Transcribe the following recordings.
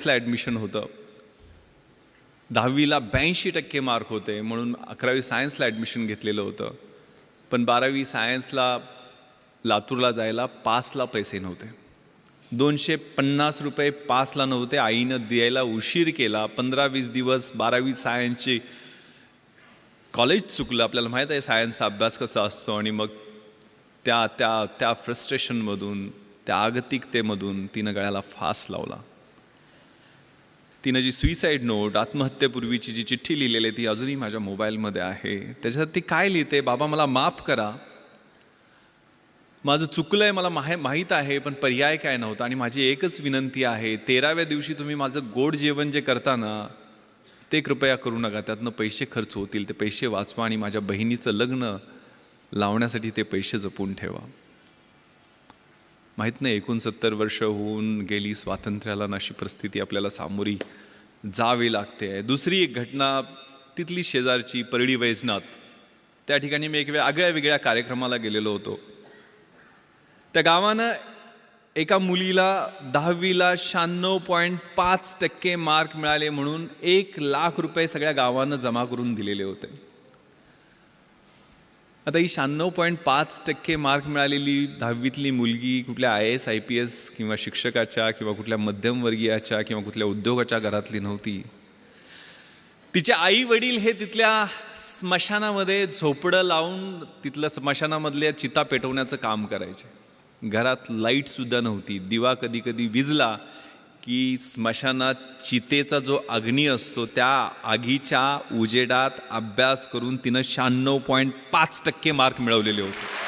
सायन्सला admission होतं. 10वीला 82% mark होते म्हणून 11वी सायन्सला ॲडमिशन घेतलेलं होतं. पण 12वी सायन्सला लातूरला जायला पासला पैसे नव्हते. 250 रुपये पासला नव्हते. आईनं द्यायला उशीर केला. 15-20 दिवस 12वी सायन्सची कॉलेज चुकलं. आपल्याला माहीत आहे सायन्सचा अभ्यास कसा असतो. आणि मग त्या त्या त्या फ्रस्ट्रेशनमधून, त्या आगतिकतेमधून तिनं गळ्याला फास लावला. तिनं जी सुईसाईड नोट, आत्महत्येपूर्वीची जी चिठ्ठी लिहिलेली ती अजूनही माझ्या मोबाईलमध्ये आहे. त्याच्यात ती काय लिहिते, बाबा मला माफ करा, माझं चुकलं आहे, मला माहीत आहे, पण पर्याय काय नव्हता. आणि माझी एकच विनंती आहे, 13व्या दिवशी तुम्ही माझं गोड जेवण जे करता ना ते कृपया करू नका. त्यातनं पैसे खर्च होतील, ते पैसे वाचवा आणि माझ्या बहिणीचं लग्न लावण्यासाठी ते पैसे जपून ठेवा. माहीत नाही 69 वर्ष होऊन गेली स्वातंत्र्याला, अशी परिस्थिती आपल्याला सामोरी जावी लागते. दुसरी एक घटना तिथली शेजारची परळी वैजनाथ, त्या ठिकाणी मी एक वेगळ्या कार्यक्रमाला गेलेलो होतो. त्या गावानं एका मुलीला 10वीला 96.5% मार्क मिळाले म्हणून 1 लाख रुपये सगळ्या गावानं जमा करून दिलेले होते. आता ही 96.5% मार्क मिळालेली 10वीतली मुलगी कुठल्या IAS IPS किंवा शिक्षकाच्या किंवा कुठल्या मध्यमवर्गीयाच्या किंवा कुठल्या उद्योगाच्या घरातली नव्हती. तिचे आई वडील हे तिथल्या स्मशानामध्ये झोपडं लावून तिथलं स्मशानामधल्या चिता पेटवण्याचं काम करायचे. घरात लाईटसुद्धा नव्हती. दिवा कधी कधी विझला की स्मशानात चितेचा जो अग्नी असतो त्या आगीच्या उजेडात अभ्यास करून तिनं 96.5% मार्क मिळवलेले होते.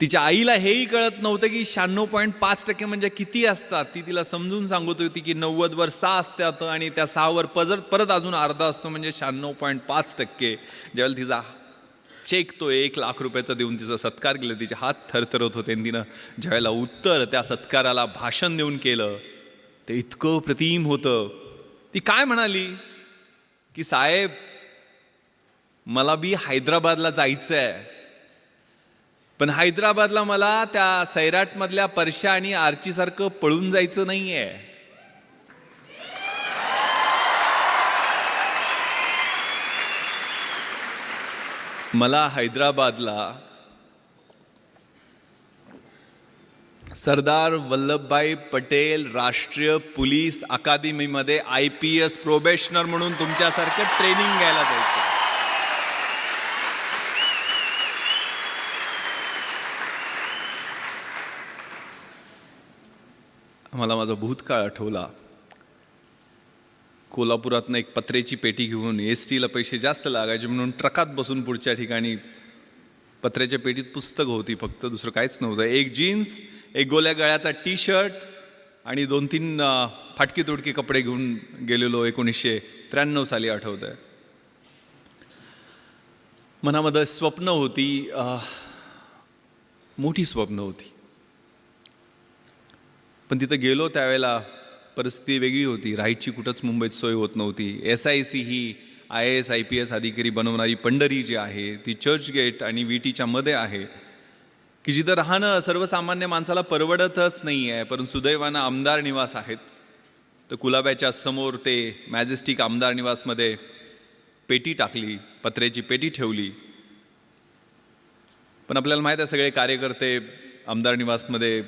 तिच्या आईला हेही कळत नव्हतं की 96.5% म्हणजे किती असतात. ती तिला समजून सांगत होती की 90 वर 6 असतात आणि त्या 6 वर परत अजून अर्धा असतो म्हणजे 96.5%. ज्यावेळेला तिचा चेक तो 1 लाख रुपयाचा देऊन तिचा सत्कार केला, तिचे हात थरथरत होते. तिनं ज्यावेळेला उत्तर त्या सत्काराला भाषण देऊन केलं ते इतकं प्रतिम होतं. ती काय म्हणाली की साहेब मला बी हैदराबादला जायचं आहे, पण हैदराबादला मला त्या सैराटमधल्या परशा आणि आर्चीसारखं पळून जायचं नाहीये. मला हैदराबादला सरदार वल्लभभाई पटेल राष्ट्रीय पोलीस अकादमीमध्ये IPS प्रोबेशनर म्हणून तुमच्यासारखं ट्रेनिंग घ्यायला जायचं. मला माझा भूतकाळ आठवला. कोल्हापुरातनं एक पत्र्याची पेटी घेऊन STला पैसे जास्त लागायचे म्हणून ट्रकात बसून पुढच्या ठिकाणी पत्र्याच्या पेटीत पुस्तकं होती फक्त, दुसरं काहीच नव्हतं. एक जीन्स, एक गोल्या गळ्याचा T-शर्ट आणि 2-3 फाटकी तुटकी कपडे घेऊन गेलेलो. 1993 साली आठवत आहे. मनामध्ये स्वप्न होती, मोठी स्वप्न होती. पण तिथं गेलो त्यावेळेला परिस्थिती वेगळी होती. राहायची कुठंच मुंबईत सोय होत नव्हती. SIC ही IAS IPS अधिकारी बनवणारी पंढरी जी आहे ती चर्चगेट आणि VTच्या मध्ये आहे की जिथं राहणं सर्वसामान्य माणसाला परवडतच नाही आहे. परंतु सुदैवानं आमदार निवास आहेत. तर कुलाब्याच्या समोर ते मॅजेस्टिक आमदार निवासमध्ये पेटी टाकली, पत्र्याची पेटी ठेवली. पण आपल्याला माहीत आहे सगळे कार्यकर्ते आमदार निवासमध्ये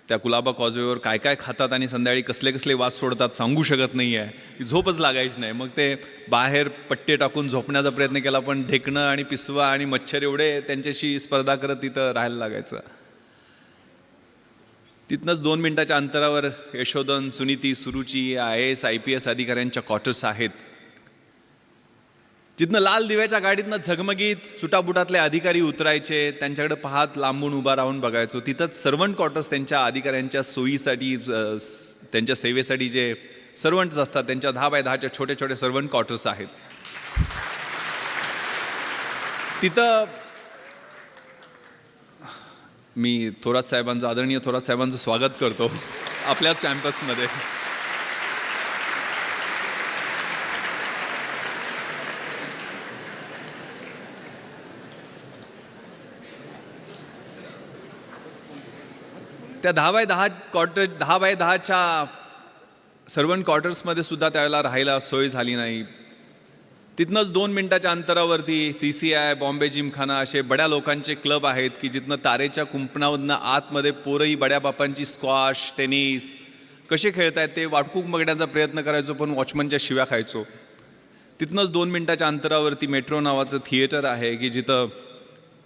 त्या कुलाबा कॉजवेवर काय काय खातात आणि संध्याकाळी कसले कसले वास सोडतात सांगू शकत नाही आहे. झोपच लागायची नाही. मग ते बाहेर पट्टे टाकून झोपण्याचा प्रयत्न केला, पण ढेकणं आणि पिसवा आणि मच्छर एवढे त्यांच्याशी स्पर्धा करत तिथं राहायला लागायचं. तिथनंच 2 मिनिटाच्या अंतरावर यशोधन, सुनीती, सुरुची IAS IPS अधिकाऱ्यांच्या क्वार्टर्स आहेत. जिथनं लाल दिव्याच्या गाडीतनं झगमगीत सुटाबुटातले अधिकारी उतरायचे, त्यांच्याकडे पाहत लांबून उभा राहून बघायचो. तिथंच सर्वंट क्वार्टर्स त्यांच्या अधिकाऱ्यांच्या सोयीसाठी, त्यांच्या सेवेसाठी जे सर्वंट्स असतात त्यांच्या 10x10च्या छोटे छोटे सर्वंट क्वार्टर्स आहेत. तिथं मी थोरात साहेबांचं, आदरणीय थोरात साहेबांचं स्वागत करतो आपल्याच कॅम्पसमध्ये. त्या 10x10च्या सर्वंट क्वार्टर्समध्ये सुद्धा त्यावेळेला राहायला सोय झाली नाही. तिथनंच 2 मिनिटाच्या अंतरावरती CCI, बॉम्बे जिमखाना असे बड्या लोकांचे क्लब आहेत की जिथनं तारेच्या कुंपणामधनं आतमध्ये पोरंही बड्या बापांची स्क्वॉश, टेनिस कसे खेळतायत ते वाटकूक बघण्याचा प्रयत्न करायचो, पण वॉचमनच्या शिव्या खायचो. तिथनंच 2 मिनिटाच्या अंतरावरती मेट्रो नावाचं थिएटर आहे की जिथं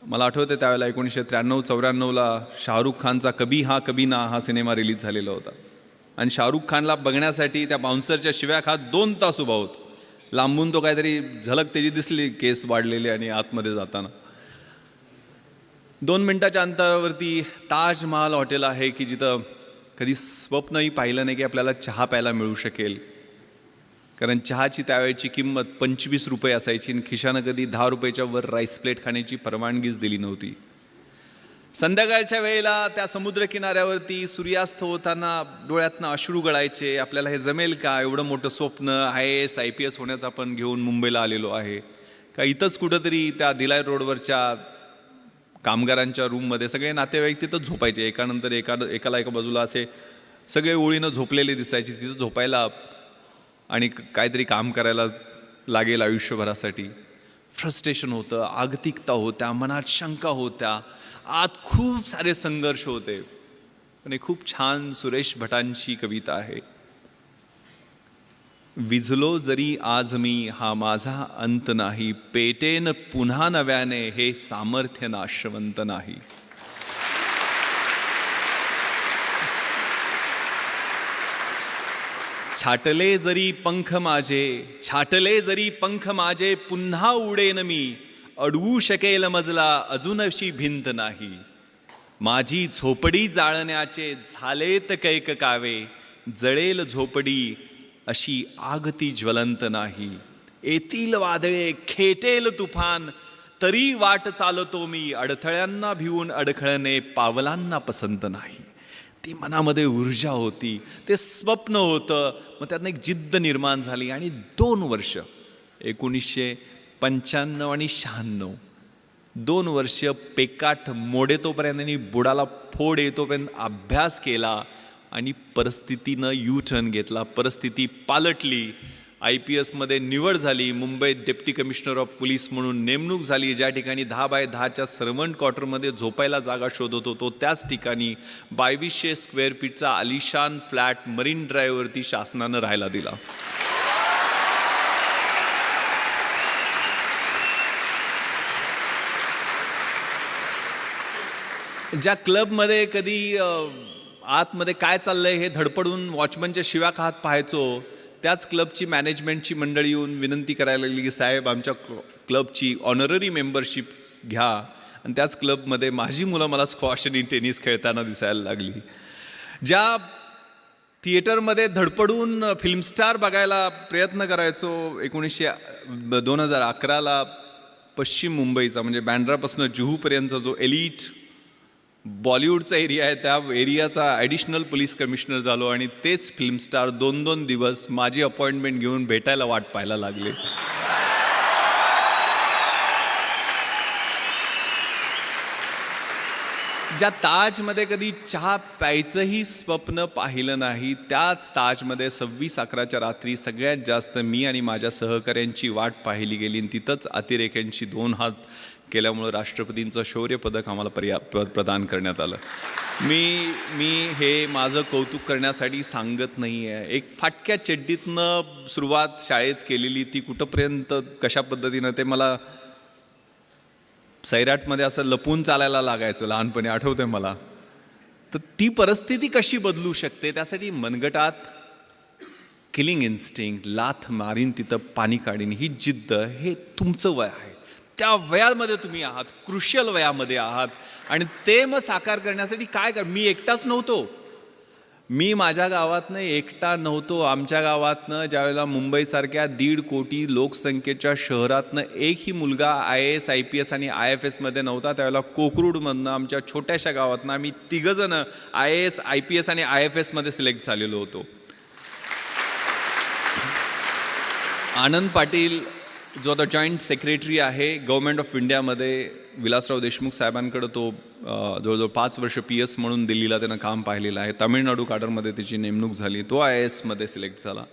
मला आठवतं त्यावेळेला 1993-94ला शाहरुख खानचा कभी हा कभी ना हा सिनेमा रिलीज झालेला होता. आणि शाहरुख खानला बघण्यासाठी त्या बाउन्सरच्या शिव्या खात 2 तास उभा होतो. लांबून तो काहीतरी झलक त्याची दिसली, केस वाढलेले आणि आतमध्ये जाताना. 2 मिनिटाच्या अंतरावरती ताजमहाल हॉटेल आहे की जिथं कधी स्वप्नही पाहिलं नाही की आपल्याला चहा प्यायला मिळू शकेल. कारण चहाची त्यावेळची किंमत 25 रुपये असायची आणि खिशानं कधी 10 रुपयाच्या वर राईस प्लेट खाण्याची परवानगीच दिली नव्हती. संध्याकाळच्या वेळेला त्या समुद्रकिनाऱ्यावरती सूर्यास्त होताना डोळ्यातनं अश्रू गळायचे. आपल्याला हे जमेल का? एवढं मोठं स्वप्न IAS IPS होण्याचं आपण घेऊन मुंबईला आलेलो आहे का? इथंच कुठंतरी त्या डिलाय रोडवरच्या कामगारांच्या रूममध्ये सगळे नातेवाईक तिथं झोपायचे. एकानंतर एकाला एका बाजूला असे सगळे ओळीनं झोपलेले दिसायचे. तिथं झोपायला आणि काहीतरी काम करायला लागेल आयुष्यभरासाठी. फ्रस्ट्रेशन होतं, आगतिकता होत्या, मनात शंका होत्या, आत खूप सारे संघर्ष होते. पण एक खूप छान सुरेश भटांची कविता आहे. विझलो जरी आज मी हा माझा अंत नाही, पेटेन पुन्हा नव्याने हे सामर्थ्य नाशवंत नाही. छाटले जरी पंख माझे पुन्हा उडेन मी, अडवू शकेल मजला अजूनशी भिंत नाही. माझी झोपडी जाळण्याचे झालेत कैक कावे, जळेल झोपडी अशी आगती ज्वलंत नाही. येतील वादळे खेटेल तुफान तरी वाट चालतो मी, अडथळ्यांना भिवून अडखळणे पावलांना पसंत नाही. ती मनामध्ये ऊर्जा होती, ते स्वप्न होतं. मग त्यातनं एक जिद्द निर्माण झाली आणि 2 वर्ष 1995 आणि 96 2 वर्ष पेकाट मोडेतोपर्यंत आणि बुडाला फोड येतोपर्यंत अभ्यास केला आणि परिस्थितीनं टर्न घेतला. परिस्थिती पालटली. IPS मध्ये निवड झाली. मुंबईत डेप्टी कमिशनर ऑफ पोलीस म्हणून नेमणूक झाली. ज्या ठिकाणी 10x10च्या सर्वंट क्वार्टरमध्ये झोपायला जागा शोधत होतो त्याच ठिकाणी 2200 स्क्वेअर फीटचा आलिशान फ्लॅट मरीन ड्राईव्हवरती शासनानं राहायला दिला. ज्या क्लबमध्ये कधी आतमध्ये काय चाललंय हे धडपडून वॉचमनच्या शिव्या खात पाहायचो, त्याच क्लबची मॅनेजमेंटची मंडळी येऊन विनंती करायला लागली की साहेब आमच्या क्लबची ऑनररी मेंबरशिप घ्या. आणि त्याच क्लबमध्ये माझी मुलं मला स्क्वॉश आणि टेनिस खेळताना दिसायला लागली. ज्या थिएटरमध्ये धडपडून फिल्मस्टार बघायला प्रयत्न करायचो 2011ला पश्चिम मुंबईचा म्हणजे बँड्रापासून जुहूपर्यंतचा जो एलिट बॉलिवूडचा एरिया आहे त्या एरियाचा ॲडिशनल पोलीस कमिशनर झालो आणि तेच फिल्मस्टार 2-2 दिवस माझी अपॉइंटमेंट घेऊन भेटायला वाट पाहायला लागले. ज्या ताजमध्ये कधी चहा प्यायचंही स्वप्न पाहिलं नाही, त्याच ताजमध्ये 26/11च्या रात्री सगळ्यात जास्त मी आणि माझ्या सहकाऱ्यांची वाट पाहिली गेली आणि तिथंच अतिरेक्यांची 2 हात केल्यामुळं राष्ट्रपतींचं शौर्य पदक आम्हाला प्रदान करण्यात आलं. मी हे माझं कौतुक करण्यासाठी सांगत नाही आहे. एक फाटक्या चड्डीतनं सुरुवात शाळेत केलेली ती कुठंपर्यंत कशा पद्धतीनं ते मला सैराटमध्ये असं लपून चालायला लागायचं लहानपणी, आठवतंय मला. तर ती परिस्थिती कशी बदलू शकते त्यासाठी मनगटात किलिंग इन्स्टिंक्ट, लाथ मारीन तिथं पाणी काढीन ही जिद्द, हे तुमचं वय आहे. त्या वयामध्ये तुम्ही आहात, क्रुशियल वयामध्ये आहात आणि ते मग साकार करण्यासाठी काय मी एकटाच नव्हतो. मी माझ्या गावातनं एकटा नव्हतो. आमच्या गावातनं ज्यावेळेला मुंबईसारख्या 1.5 कोटी लोकसंख्येच्या शहरातनं एकही मुलगा IAS IPS आणि IFS मध्ये नव्हता. त्यावेळेला कोकरूडमधनं आमच्या छोट्याशा गावातनं आम्ही 3 जण IAS IPS आणि IFS मध्ये सिलेक्ट झालेलो होतो. आनंद पाटील जो आता जॉईंट सेक्रेटरी आहे गव्हर्नमेंट ऑफ इंडियामध्ये, विलासराव देशमुख साहेबांकडे तो जवळजवळ 5 वर्ष PS म्हणून दिल्लीला त्यानं काम पाहिलेलं आहे. तामिळनाडू काडरमध्ये त्याची नेमणूक झाली, तो IAS मध्ये सिलेक्ट झाला.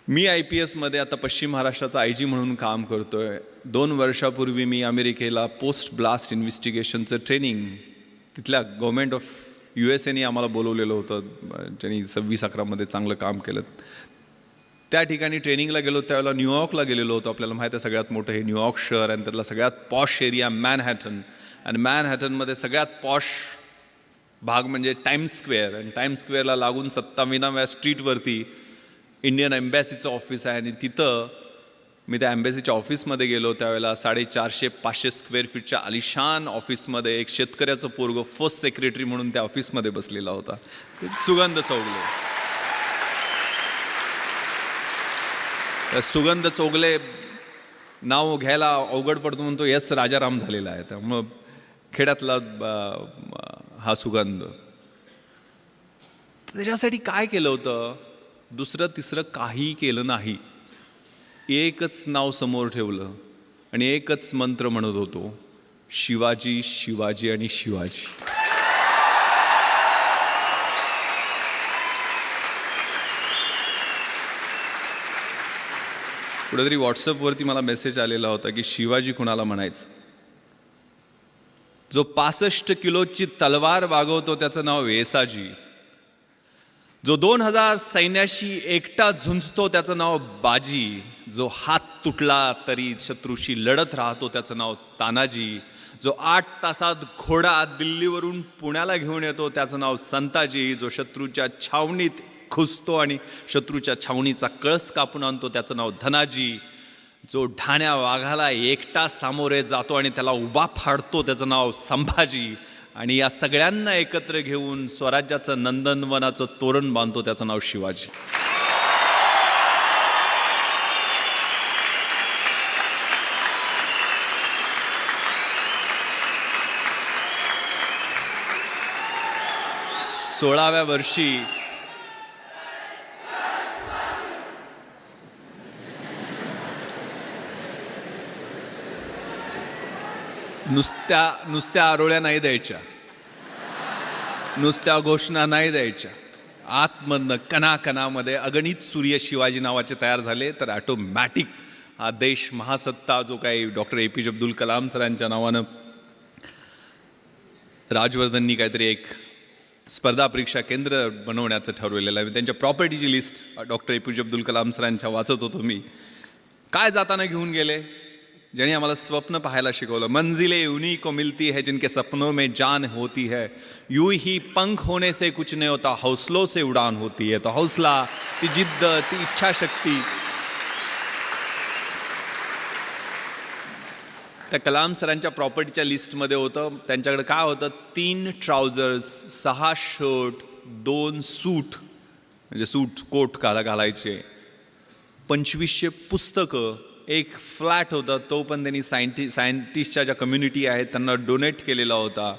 मी IPS मध्ये आता पश्चिम महाराष्ट्राचा IG म्हणून काम करतोय. 2 वर्षापूर्वी मी अमेरिकेला पोस्ट ब्लास्ट इन्व्हेस्टिगेशनचं ट्रेनिंग तिथल्या गव्हर्नमेंट ऑफ USAने आम्हाला बोलवलेलं होतं, ज्यांनी 26-11 मध्ये चांगलं काम केलं. त्या ठिकाणी ट्रेनिंगला गेलो, त्यावेळेला न्यूयॉर्कला गेलेलो होतो. आपल्याला माहिती आहे सगळ्यात मोठं हे न्यूयॉर्क शहर आणि त्यातला सगळ्यात पॉश एरिया मॅनहॅटन, आणि मॅनहॅटनमध्ये सगळ्यात पॉश भाग म्हणजे टाइम्स स्क्वेअर, आणि टाइम्स स्क्वेअरला लागून 27व्या स्ट्रीटवरती इंडियन एम्बॅसीचं ऑफिस आहे. आणि तिथं मी त्या एम्बॅसीच्या ऑफिसमध्ये गेलो, त्यावेळेला 450-500 स्क्वेअर फीटच्या आलिशान ऑफिसमध्ये एक शेतकऱ्याचं पोरगं फर्स्ट सेक्रेटरी म्हणून त्या ऑफिसमध्ये बसलेला होता, ते सुगंध चौगले. सुगंध चौगले नाव घ्यायला अवघड पडतो म्हणून तो राजाराम झालेला आहे, त्यामुळं खेड्यातला हा सुगंध. त्याच्यासाठी काय केलं होतं? दुसरं तिसरं काही केलं नाही. एकच नाव समोर ठेवलं आणि एकच मंत्र म्हणत होतो, शिवाजी, शिवाजी आणि शिवाजी. कुठेतरी व्हॉट्सअपवरती मला मेसेज आलेला होता की शिवाजी कुणाला म्हणायचं? जो 65 किलोची तलवार वागवतो त्याचं नाव वेसाजी. जो 2000 सैन्याशी एकटा झुंजतो त्याचं नाव बाजी. जो हात तुटला तरी शत्रूशी लढत राहतो त्याचं नाव तानाजी. जो 8 तासात घोडा दिल्लीवरून पुण्याला घेऊन येतो त्याचं नाव संताजी. जो शत्रूच्या छावणीत घुसतो आणि शत्रूच्या छावणीचा कळस कापून आणतो त्याचं नाव धनाजी. जो ढाण्या वाघाला एकटा सामोरे जातो आणि त्याला उभा फाडतो त्याचं नाव संभाजी. आणि या सगळ्यांना एकत्र घेऊन स्वराज्याचं नंदनवनाचं तोरण बांधतो त्याचं नाव शिवाजी. सोळाव्या वर्षी नुसत्या आरोळ्या नाही द्यायच्या, नुसत्या घोषणा नाही द्यायच्या. आतमधनं कणाकणामध्ये अगणित सूर्य शिवाजी नावाचे तयार झाले, तर ऑटोमॅटिक हा देश महासत्ता जो काही डॉक्टर APJ अब्दुल कलाम सरांच्या नावानं राजवर्धननी काहीतरी एक स्पर्धा परीक्षा केंद्र बनवण्याचं ठरवलेलं आहे. त्यांच्या प्रॉपर्टीची list doctor APJ Abdul Kalam सरांच्या वाचत होतो मी. काय जाताना घेऊन गेले? ज्यांनी आम्हाला स्वप्न पाहायला शिकवलं. मंजिले उन्हीं को मिलती है जिनके सपनों में जान होती है. यूं ही पंख होने से कुछ नहीं होता, हौसलों से उड़ान होती है. तो हौसला, ती जिद्द, ती इच्छाशक्ती. त्या कलाम सरांच्या प्रॉपर्टीच्या लिस्टमध्ये होतं. त्यांच्याकडे काय होतं? 3 ट्राउझर्स, 6 शर्ट, 2 सूट, म्हणजे सूट कोट घालायचे, 2500 पुस्तकं, एक फ्लॅट होता, तो पण त्यांनी सायंटिस्टच्या ज्या कम्युनिटी आहेत त्यांना डोनेट केलेला होता.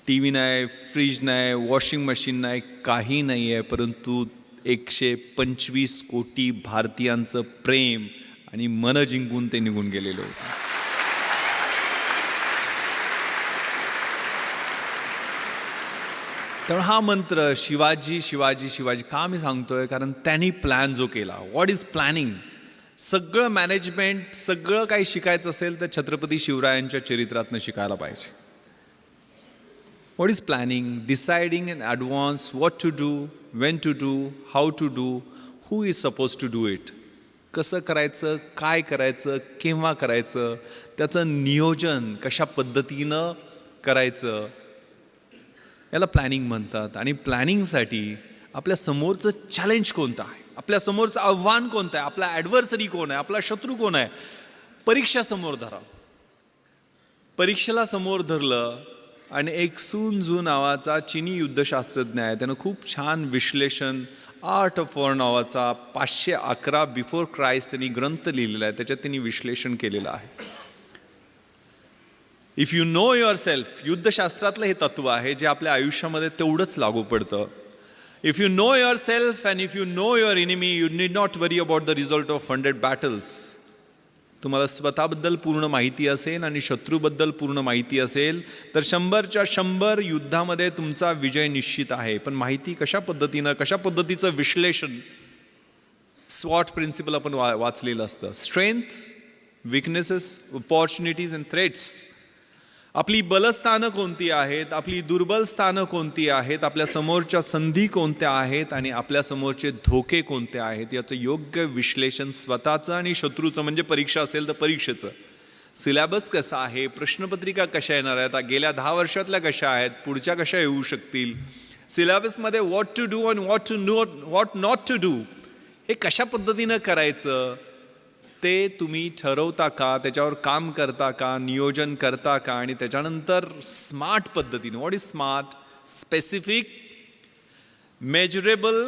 TV नाही, फ्रीज नाही, वॉशिंग मशीन नाही, काही नाही आहे, परंतु 125 कोटी भारतीयांचं प्रेम आणि मन जिंकून ते निघून गेलेलं होतं. त्यामुळे हा मंत्र शिवाजी, शिवाजी, शिवाजी का मी सांगतोय? कारण त्यांनी प्लॅन जो केला. What is planning? सगळं मॅनेजमेंट, सगळं काही शिकायचं असेल तर छत्रपती शिवरायांच्या चरित्रातनं शिकायला पाहिजे. What is planning? Deciding in advance what to do, when to do, how to do, who is suppose to do it. कसं करायचं, काय करायचं, केव्हा करायचं, त्याचं नियोजन कशा पद्धतीनं करायचं, याला प्लॅनिंग म्हणतात. आणि प्लॅनिंगसाठी आपल्या समोरचं चॅलेंज कोणतं आहे, आपल्या समोरचं आव्हान कोणतं आहे, आपला ॲडव्हर्सरी कोण आहे, आपला शत्रू कोण आहे, परीक्षा समोर धरा. परीक्षेला समोर धरलं आणि एक सून झू नावाचा चिनी युद्धशास्त्रज्ञ आहे, त्यानं खूप छान विश्लेषण, आर्ट ऑफ वॉर नावाचा 511 बिफोर क्राइस्ट त्यांनी ग्रंथ लिहिलेला आहे, त्याच्यात त्यांनी विश्लेषण केलेलं आहे. If you know your self, युद्धशास्त्रातलं हे तत्व आहे जे आपल्या आयुष्यामध्ये तेवढंच लागू पडतं. If you know yourself and if you know your enemy, you need not worry about the result of 100 battles. तुम्हाला स्वतःबद्दल पूर्ण माहिती असेल आणि शत्रूबद्दल पूर्ण माहिती असेल तर 100च्या 100 युद्धामध्ये तुमचा विजय निश्चित आहे. पण माहिती कशा पद्धतीचं विश्लेषण, स्वॉट प्रिन्सिपल आपण वाचलेलं असतं. Strength, weaknesses, opportunities and threats. आपली बलस्थानं कोणती आहेत, आपली दुर्बल स्थानं कोणती आहेत, आपल्या समोरच्या संधी कोणत्या आहेत आणि आपल्या समोरचे धोके कोणते आहेत याचं योग्य विश्लेषण स्वतःचं आणि शत्रूचं, म्हणजे परीक्षा असेल तर परीक्षेचं. सिलेबस कसा आहे, प्रश्नपत्रिका कशा येणार आहेत, गेल्या 10 वर्षातल्या कशा आहेत, पुढच्या कशा येऊ शकतील, सिलेबसमध्ये व्हॉट टू डू आणि व्हॉट नॉट टू डू हे कशा पद्धतीनं करायचं ते तुम्ही ठरवता का, त्याच्यावर काम करता का, नियोजन करता का, आणि त्याच्यानंतर स्मार्ट पद्धतीने. What is smart? Specific, measurable,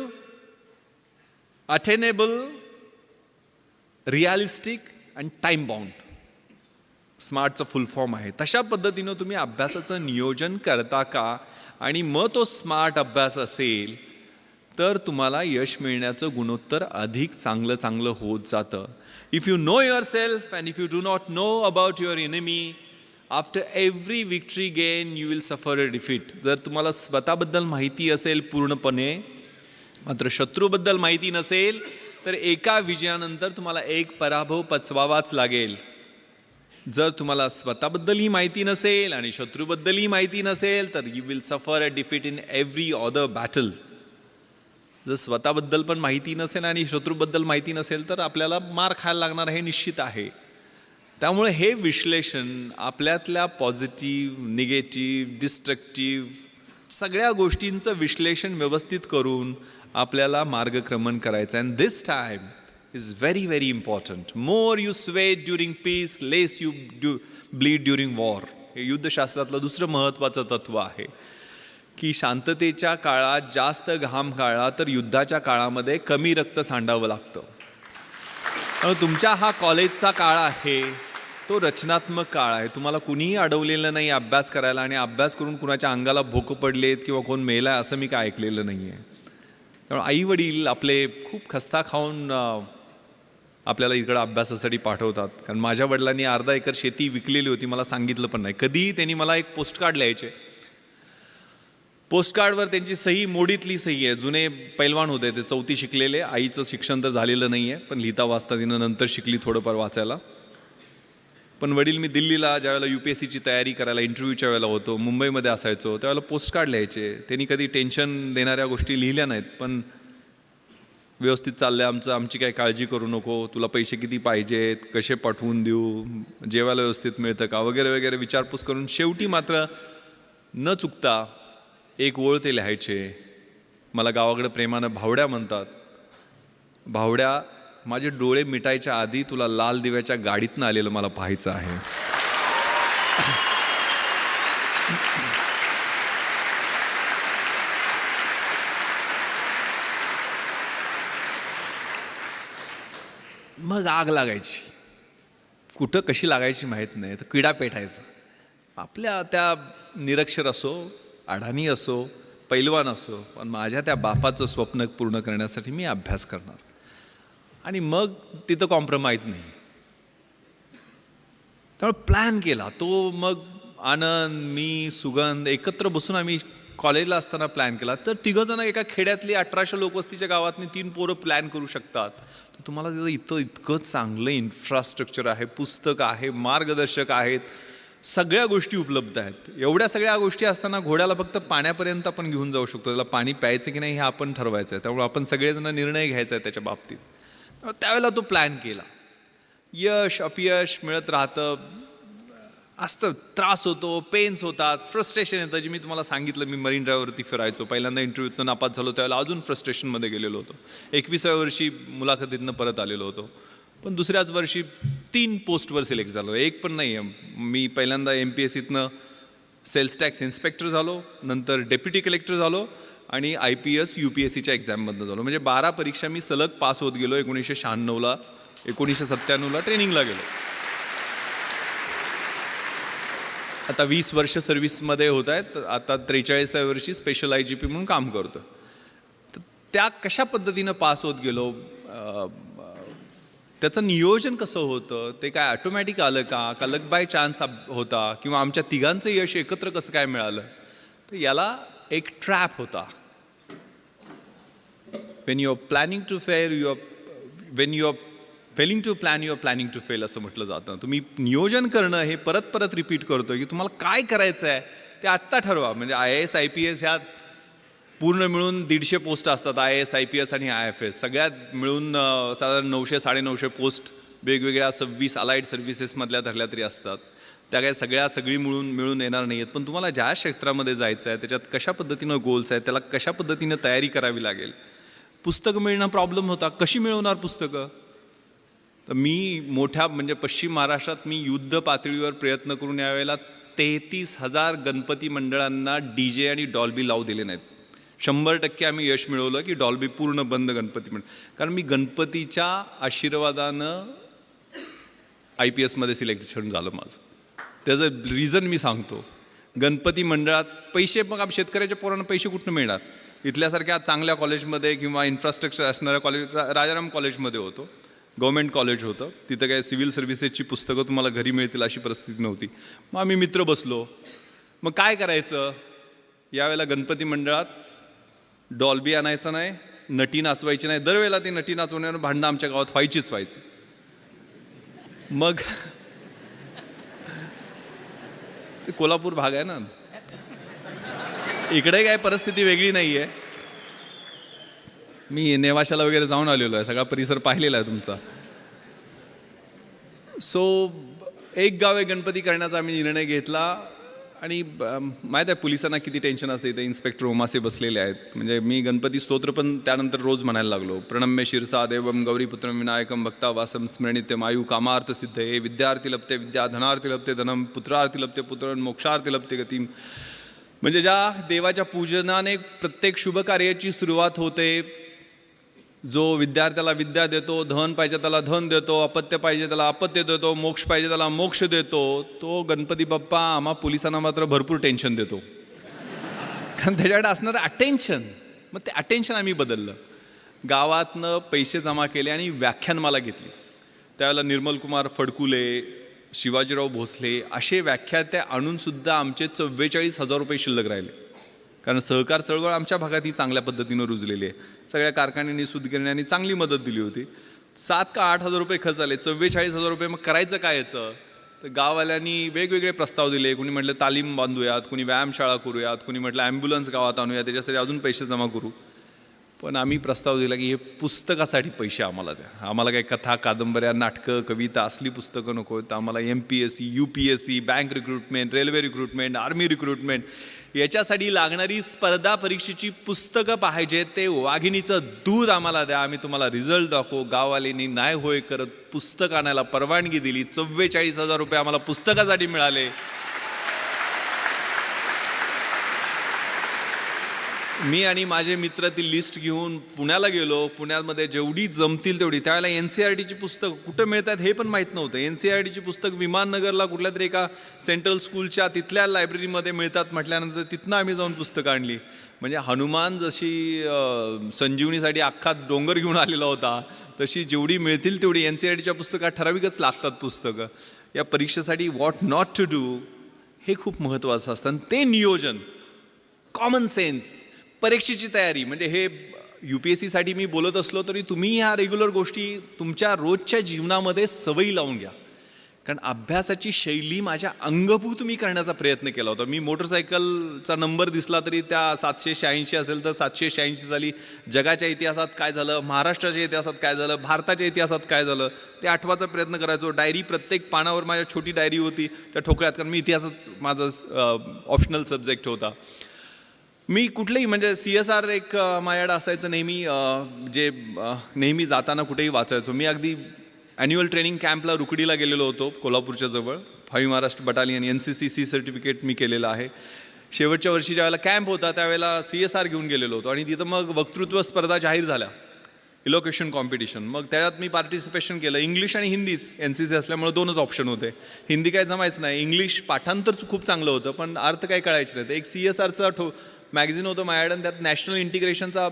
attainable, realistic and time bound. स्मार्टचं full form आहे. तशा पद्धतीनं तुम्ही अभ्यासाचं नियोजन करता का, आणि मग तो स्मार्ट अभ्यास असेल तर तुम्हाला यश मिळण्याचं गुणोत्तर अधिक चांगलं होत जातं. If you know yourself and if you do not know about your enemy, after every victory gain you will suffer a defeat. जर तुम्हाला स्वतःबद्दल माहिती असेल पूर्णपणे, मात्र शत्रूबद्दल माहिती नसेल तर एका विजयानंतर तुम्हाला एक पराभव पचवावाच लागेल. जर तुम्हाला स्वतःबद्दलही माहिती नसेल आणि शत्रूबद्दलही माहिती नसेल तर you will suffer a defeat in every other battle. जर स्वतःबद्दल पण माहिती नसेल आणि शत्रूबद्दल माहिती नसेल तर आपल्याला मार खायला लागणार हे निश्चित आहे. त्यामुळे हे विश्लेषण आपल्यातल्या पॉझिटिव्ह, निगेटिव्ह, डिस्ट्रक्टिव्ह सगळ्या गोष्टींचं विश्लेषण व्यवस्थित करून आपल्याला मार्गक्रमण करायचं. And this time is very very important. More you sweat during peace, less you bleed during war. हे युद्धशास्त्रातलं दुसरं महत्त्वाचं तत्व आहे की शांततेच्या काळात जास्त घाम गाळला तर युद्धाच्या काळामध्ये कमी रक्त सांडावं लागतं. तुमच्या हा कॉलेजचा काळ आहे, तो रचनात्मक काळ आहे. तुम्हाला कुणीही अडवलेलं नाही अभ्यास करायला, आणि अभ्यास करून कुणाच्या अंगाला भोकं पडलेत किंवा कोण मेलाय असं मी काय ऐकलेलं नाही आहे. त्यामुळे आई वडील आपले खूप खस्ता खाऊन आपल्याला इकडं अभ्यासासाठी पाठवतात. कारण माझ्या वडिलांनी अर्धा एकर शेती विकलेली होती, मला सांगितलं पण नाही. कधीही त्यांनी मला एक पोस्टकार्ड लिहायचे. पोस्टकार्डवर त्यांची सही मोडीतली सही आहे. जुने पैलवान होते ते, 4थी शिकलेले. आईचं शिक्षण तर झालेलं नाही आहे, पण लिहिता वाचता तिनं नंतर शिकली थोडंफार वाचायला. पण वडील, मी दिल्लीला ज्यावेळेला UPSCची तयारी करायला इंटरव्ह्यूच्या वेळेला होतो, मुंबईमध्ये असायचो, त्यावेळेला पोस्टकार्ड लिहायचे. त्यांनी कधी टेन्शन देणाऱ्या गोष्टी लिहिल्या नाहीत, पण व्यवस्थित चाललंय आमची काही काळजी करू नको, तुला पैसे किती पाहिजेत, कसे पाठवून देऊ, जेवायला व्यवस्थित मिळतं का, वगैरे वगैरे विचारपूस करून शेवटी मात्र न चुकता एक ओळ ते लिहायचे. मला गावाकडे प्रेमानं भावड्या म्हणतात. भावड्या, माझे डोळे मिटायच्या आधी तुला लाल दिव्याच्या गाडीतनं आलेलं मला पाहायचं आहे. मग आग लागायची. कुठं कशी लागायची माहीत नाही, तर किडा पेटायचा. आपल्या त्या निरक्षर असो, अडाणी असो, पैलवान असो, पण माझ्या त्या बापाचं स्वप्न पूर्ण करण्यासाठी मी अभ्यास करणार. आणि मग तिथं कॉम्प्रोमाइज नाही. त्यामुळे प्लॅन केला तो. मग आनंद, मी, सुगंध एकत्र बसून आम्ही कॉलेजला असताना प्लॅन केला. तर तिघंजणं एका खेड्यातली 1800 लोकवस्तीच्या गावातनी 3 पोरं प्लॅन करू शकतात. तर तुम्हाला तिथं इतकं चांगलं इन्फ्रास्ट्रक्चर आहे, पुस्तक आहे, मार्गदर्शक आहेत, सगळ्या गोष्टी उपलब्ध आहेत. एवढ्या सगळ्या गोष्टी असताना घोड्याला फक्त पाण्यापर्यंत आपण घेऊन जाऊ शकतो. त्याला पाणी प्यायचं की नाही हे आपण ठरवायचं आहे. त्यामुळे आपण सगळेजण निर्णय घ्यायचा आहे त्याच्या बाबतीत. त्यावेळेला तो प्लॅन केला. यश अपयश मिळत राहतं, असतं, त्रास होतो, पेन्स होतात, फ्रस्ट्रेशन येतं. जे मी तुम्हाला सांगितलं, मी मरीन ड्राईव्हवरती फिरायचो. पहिल्यांदा इंटरव्ह्यूतनं नापास झालो, त्यावेळेला अजून फ्रस्ट्रेशनमध्ये गेलेलो होतो. 21व्या वर्षी मुलाखतीतनं परत आलेलो होतो. पण दुसऱ्याच वर्षी 3 पोस्टवर सिलेक्ट झालो. एक पण नाही आहे. मी पहिल्यांदा MPSCतनं सेल्स टॅक्स इन्स्पेक्टर झालो, नंतर डेप्युटी कलेक्टर झालो आणि IPS UPSCच्या एक्झाममधनं झालो. म्हणजे 12 परीक्षा मी सलग पास होत गेलो. 1996ला 1997ला ट्रेनिंगला गेलो. आता 20 वर्ष सर्व्हिसमध्ये होत आहेत. आता 43व्या वर्षी स्पेशल IGP म्हणून काम करतो. त्या कशा पद्धतीनं पास होत गेलो, त्याचं नियोजन कसं होतं, ते काय ऑटोमॅटिक आलं का लक बाय चान्स होता, किंवा आमच्या तिघांचं यश एकत्र कसं काय मिळालं, तर याला एक ट्रॅप होता. When you are planning to fail when you are failing to plan you are planning to fail असं म्हटलं जातं. तुम्ही नियोजन करणं हे परत परत रिपीट करतो की तुम्हाला काय करायचं आहे ते आत्ता ठरवा. म्हणजे IAS IPS ह्या पूर्ण मिळून 150 पोस्ट असतात, IAS IPS आणि IFS सगळ्यात मिळून साधारण 900-950 पोस्ट वेगवेगळ्या 26 अलाइड सर्व्हिसेसमधल्या धरल्या तरी असतात. त्या काय सगळी मिळून येणार नाही आहेत. पण तुम्हाला ज्या क्षेत्रामध्ये जायचं आहे त्याच्यात कशा पद्धतीनं गोल्स आहेत, त्याला कशा पद्धतीनं तयारी करावी लागेल. पुस्तकं मिळणं प्रॉब्लेम होता, कशी मिळवणार पुस्तकं. तर मी मोठ्या म्हणजे पश्चिम महाराष्ट्रात मी युद्ध पातळीवर प्रयत्न करून यावेळेला 33,000 गणपती मंडळांना DJ आणि डॉल्बी लावू दिले नाहीत. 100% आम्ही यश मिळवलं की डॉल्बी पूर्ण बंद गणपती मंडळ. कारण मी गणपतीच्या आशीर्वादानं IPS मध्ये सिलेक्शन झालं माझं. त्याचं रिझन मी सांगतो. गणपती मंडळात पैसे, मग शेतकऱ्याच्या पोरांना पैसे कुठून मिळणार. इथल्यासारख्या चांगल्या कॉलेजमध्ये किंवा इन्फ्रास्ट्रक्चर असणाऱ्या कॉलेज, राजाराम कॉलेजमध्ये होतो, गव्हर्मेंट कॉलेज होतं, तिथं काय सिव्हिल सर्व्हिसेसची पुस्तकं तुम्हाला घरी मिळतील अशी परिस्थिती नव्हती. मग आम्ही मित्र बसलो, मग काय करायचं. यावेळेला गणपती मंडळात डॉल्बी आणायचं नाही, नटी नाचवायची नाही. दरवेळेला ती नटी नाचवण्यावर भांडणं आमच्या गावात व्हायचं. मग ते कोल्हापूर भाग आहे ना, इकडे काय परिस्थिती वेगळी नाही आहे. मी नेवाशाला वगैरे जाऊन आलेलो आहे, सगळा परिसर पाहिलेला आहे तुमचा. सो एक गाव एक गणपती करण्याचा आम्ही निर्णय घेतला. आणि माहीत आहे पोलिसांना किती टेन्शन असते. इथे इन्स्पेक्टर ओमासे बसलेले आहेत. म्हणजे मी गणपती स्तोत्र पण त्यानंतर रोज म्हणायला लागलो. प्रणम्य शिरसा देवम गौरीपुत्रम विनायकम भक्ता वासम स्मरणित्यम आयु कामार्थ सिद्धये विद्यार्थी लभते विद्या धनार्थी लभते धनम पुत्रार्थी लभते पुत्र मोक्षार्थी लभते गतिम. म्हणजे ज्या देवाच्या पूजनाने प्रत्येक शुभ कार्याची सुरुवात होते, जो विद्यार्थ्याला विद्या देतो, धन पाहिजे त्याला धन देतो, अपत्य पाहिजे त्याला अपत्य देतो, मोक्ष पाहिजे त्याला मोक्ष देतो, तो गणपती बाप्पा आम्हा पोलिसांना मात्र भरपूर टेन्शन देतो. कारण त्याच्याकडे असणारं अटेन्शन. मग ते अटेन्शन आम्ही बदललं. गावातनं पैसे जमा केले आणि व्याख्यानमाला घेतली. त्यावेळेला निर्मल कुमार फडकुले, शिवाजीराव भोसले असे व्याख्याते आणूनसुद्धा आमचे 44,000 रुपये शिल्लक राहिले. कारण सहकार चळवळ आमच्या भागात ही चांगल्या पद्धतीनं रुजलेली आहे. सगळ्या कारखान्यांनी सूतगिरण्यांनी चांगली मदत दिली होती. 7 का 8,000 रुपये खर्च झाले. 44,000 रुपये. मग करायचं काय याचं. तर गाववाल्यांनी वेगवेगळे प्रस्ताव दिले. कुणी म्हटलं तालीम बांधूयात, कुणी व्यायामशाळा करूयात, कुणी म्हटलं ॲम्ब्युलन्स गावात आणूया, त्याच्यासाठी अजून पैसे जमा करू. पण आम्ही प्रस्ताव दिला की हे पुस्तकासाठी पैसे आम्हाला द्या. आम्हाला काही कथा कादंबऱ्या नाटकं कविता असली पुस्तकं नको. तर आम्हाला MPSC UPSC bank recruitment, railway recruitment, army recruitment याच्यासाठी लागणारी स्पर्धा परीक्षेची पुस्तकं पाहिजे. ते वाघिणीचं दूध आम्हाला द्या, आम्ही तुम्हाला रिझल्ट दाखवू. गाववाल्यांनी नाही होय करत पुस्तक आणायला परवानगी दिली. 44,000 रुपये आम्हाला पुस्तकासाठी मिळाले. मी आणि माझे मित्र ती लिस्ट घेऊन पुण्याला गेलो. पुण्यामध्ये जेवढी जमतील तेवढी. त्यावेळेला NCERTची पुस्तकं कुठं मिळतात हे पण माहीत नव्हतं. NCERTची पुस्तक विमाननगरला कुठल्या तरी एका सेंट्रल स्कूलच्या तिथल्या लायब्ररीमध्ये मिळतात म्हटल्यानंतर तिथनं आम्ही जाऊन पुस्तकं आणली. म्हणजे हनुमान जशी संजीवनीसाठी अख्खा डोंगर घेऊन आलेला होता, तशी जेवढी मिळतील तेवढी NCERTच्या पुस्तकात ठराविकच लागतात पुस्तकं. या परीक्षेसाठी व्हॉट नॉट टू डू हे खूप महत्त्वाचं असतं. आणि ते नियोजन, कॉमन सेन्स, परीक्षेची तयारी. म्हणजे हे UPSCसाठी मी बोलत असलो तरी तुम्ही ह्या रेग्युलर गोष्टी तुमच्या रोजच्या जीवनामध्ये सवयी लावून घ्या. कारण अभ्यासाची शैली माझ्या अंगभूत मी करण्याचा प्रयत्न केला होता. मी मोटरसायकलचा नंबर दिसला तरी त्या 786 असेल तर 786 झाली. जगाच्या इतिहासात काय झालं, महाराष्ट्राच्या इतिहासात काय झालं, भारताच्या इतिहासात काय झालं ते आठवायचा प्रयत्न करायचो. डायरी प्रत्येक पानावर माझ्या छोटी डायरी होती त्या ठोकळ्यात. कारण मी इतिहासात माझं ऑप्शनल सब्जेक्ट होता. मी कुठलंही म्हणजे CSR एक माझ्याकडं असायचं नेहमी, जे नेहमी जाताना कुठेही वाचायचो. मी अगदी ॲन्युअल ट्रेनिंग कॅम्पला रुकडीला गेलेलो होतो कोल्हापूरच्या जवळ. 5 महाराष्ट्र बटालियन NCC सर्टिफिकेट मी केलेलं आहे. शेवटच्या वर्षी ज्यावेळेला कॅम्प होता त्यावेळेला CSR घेऊन गेलेलो होतो. आणि तिथं मग वक्तृत्व स्पर्धा जाहीर झाल्या, इलोक्युशन कॉम्पिटिशन. मग त्याच्यात मी पार्टिसिपेशन केलं. इंग्लिश आणि हिंदीच. NCC असल्यामुळे 2च ऑप्शन होते. हिंदी काय जमायचं नाही. इंग्लिश पाठांतर खूप चांगलं होतं पण अर्थ काय कळायचं नाही. एक CSRचा मॅगझिन होतं माझ्याकडं, त्यात नॅशनल इंटिग्रेशनचा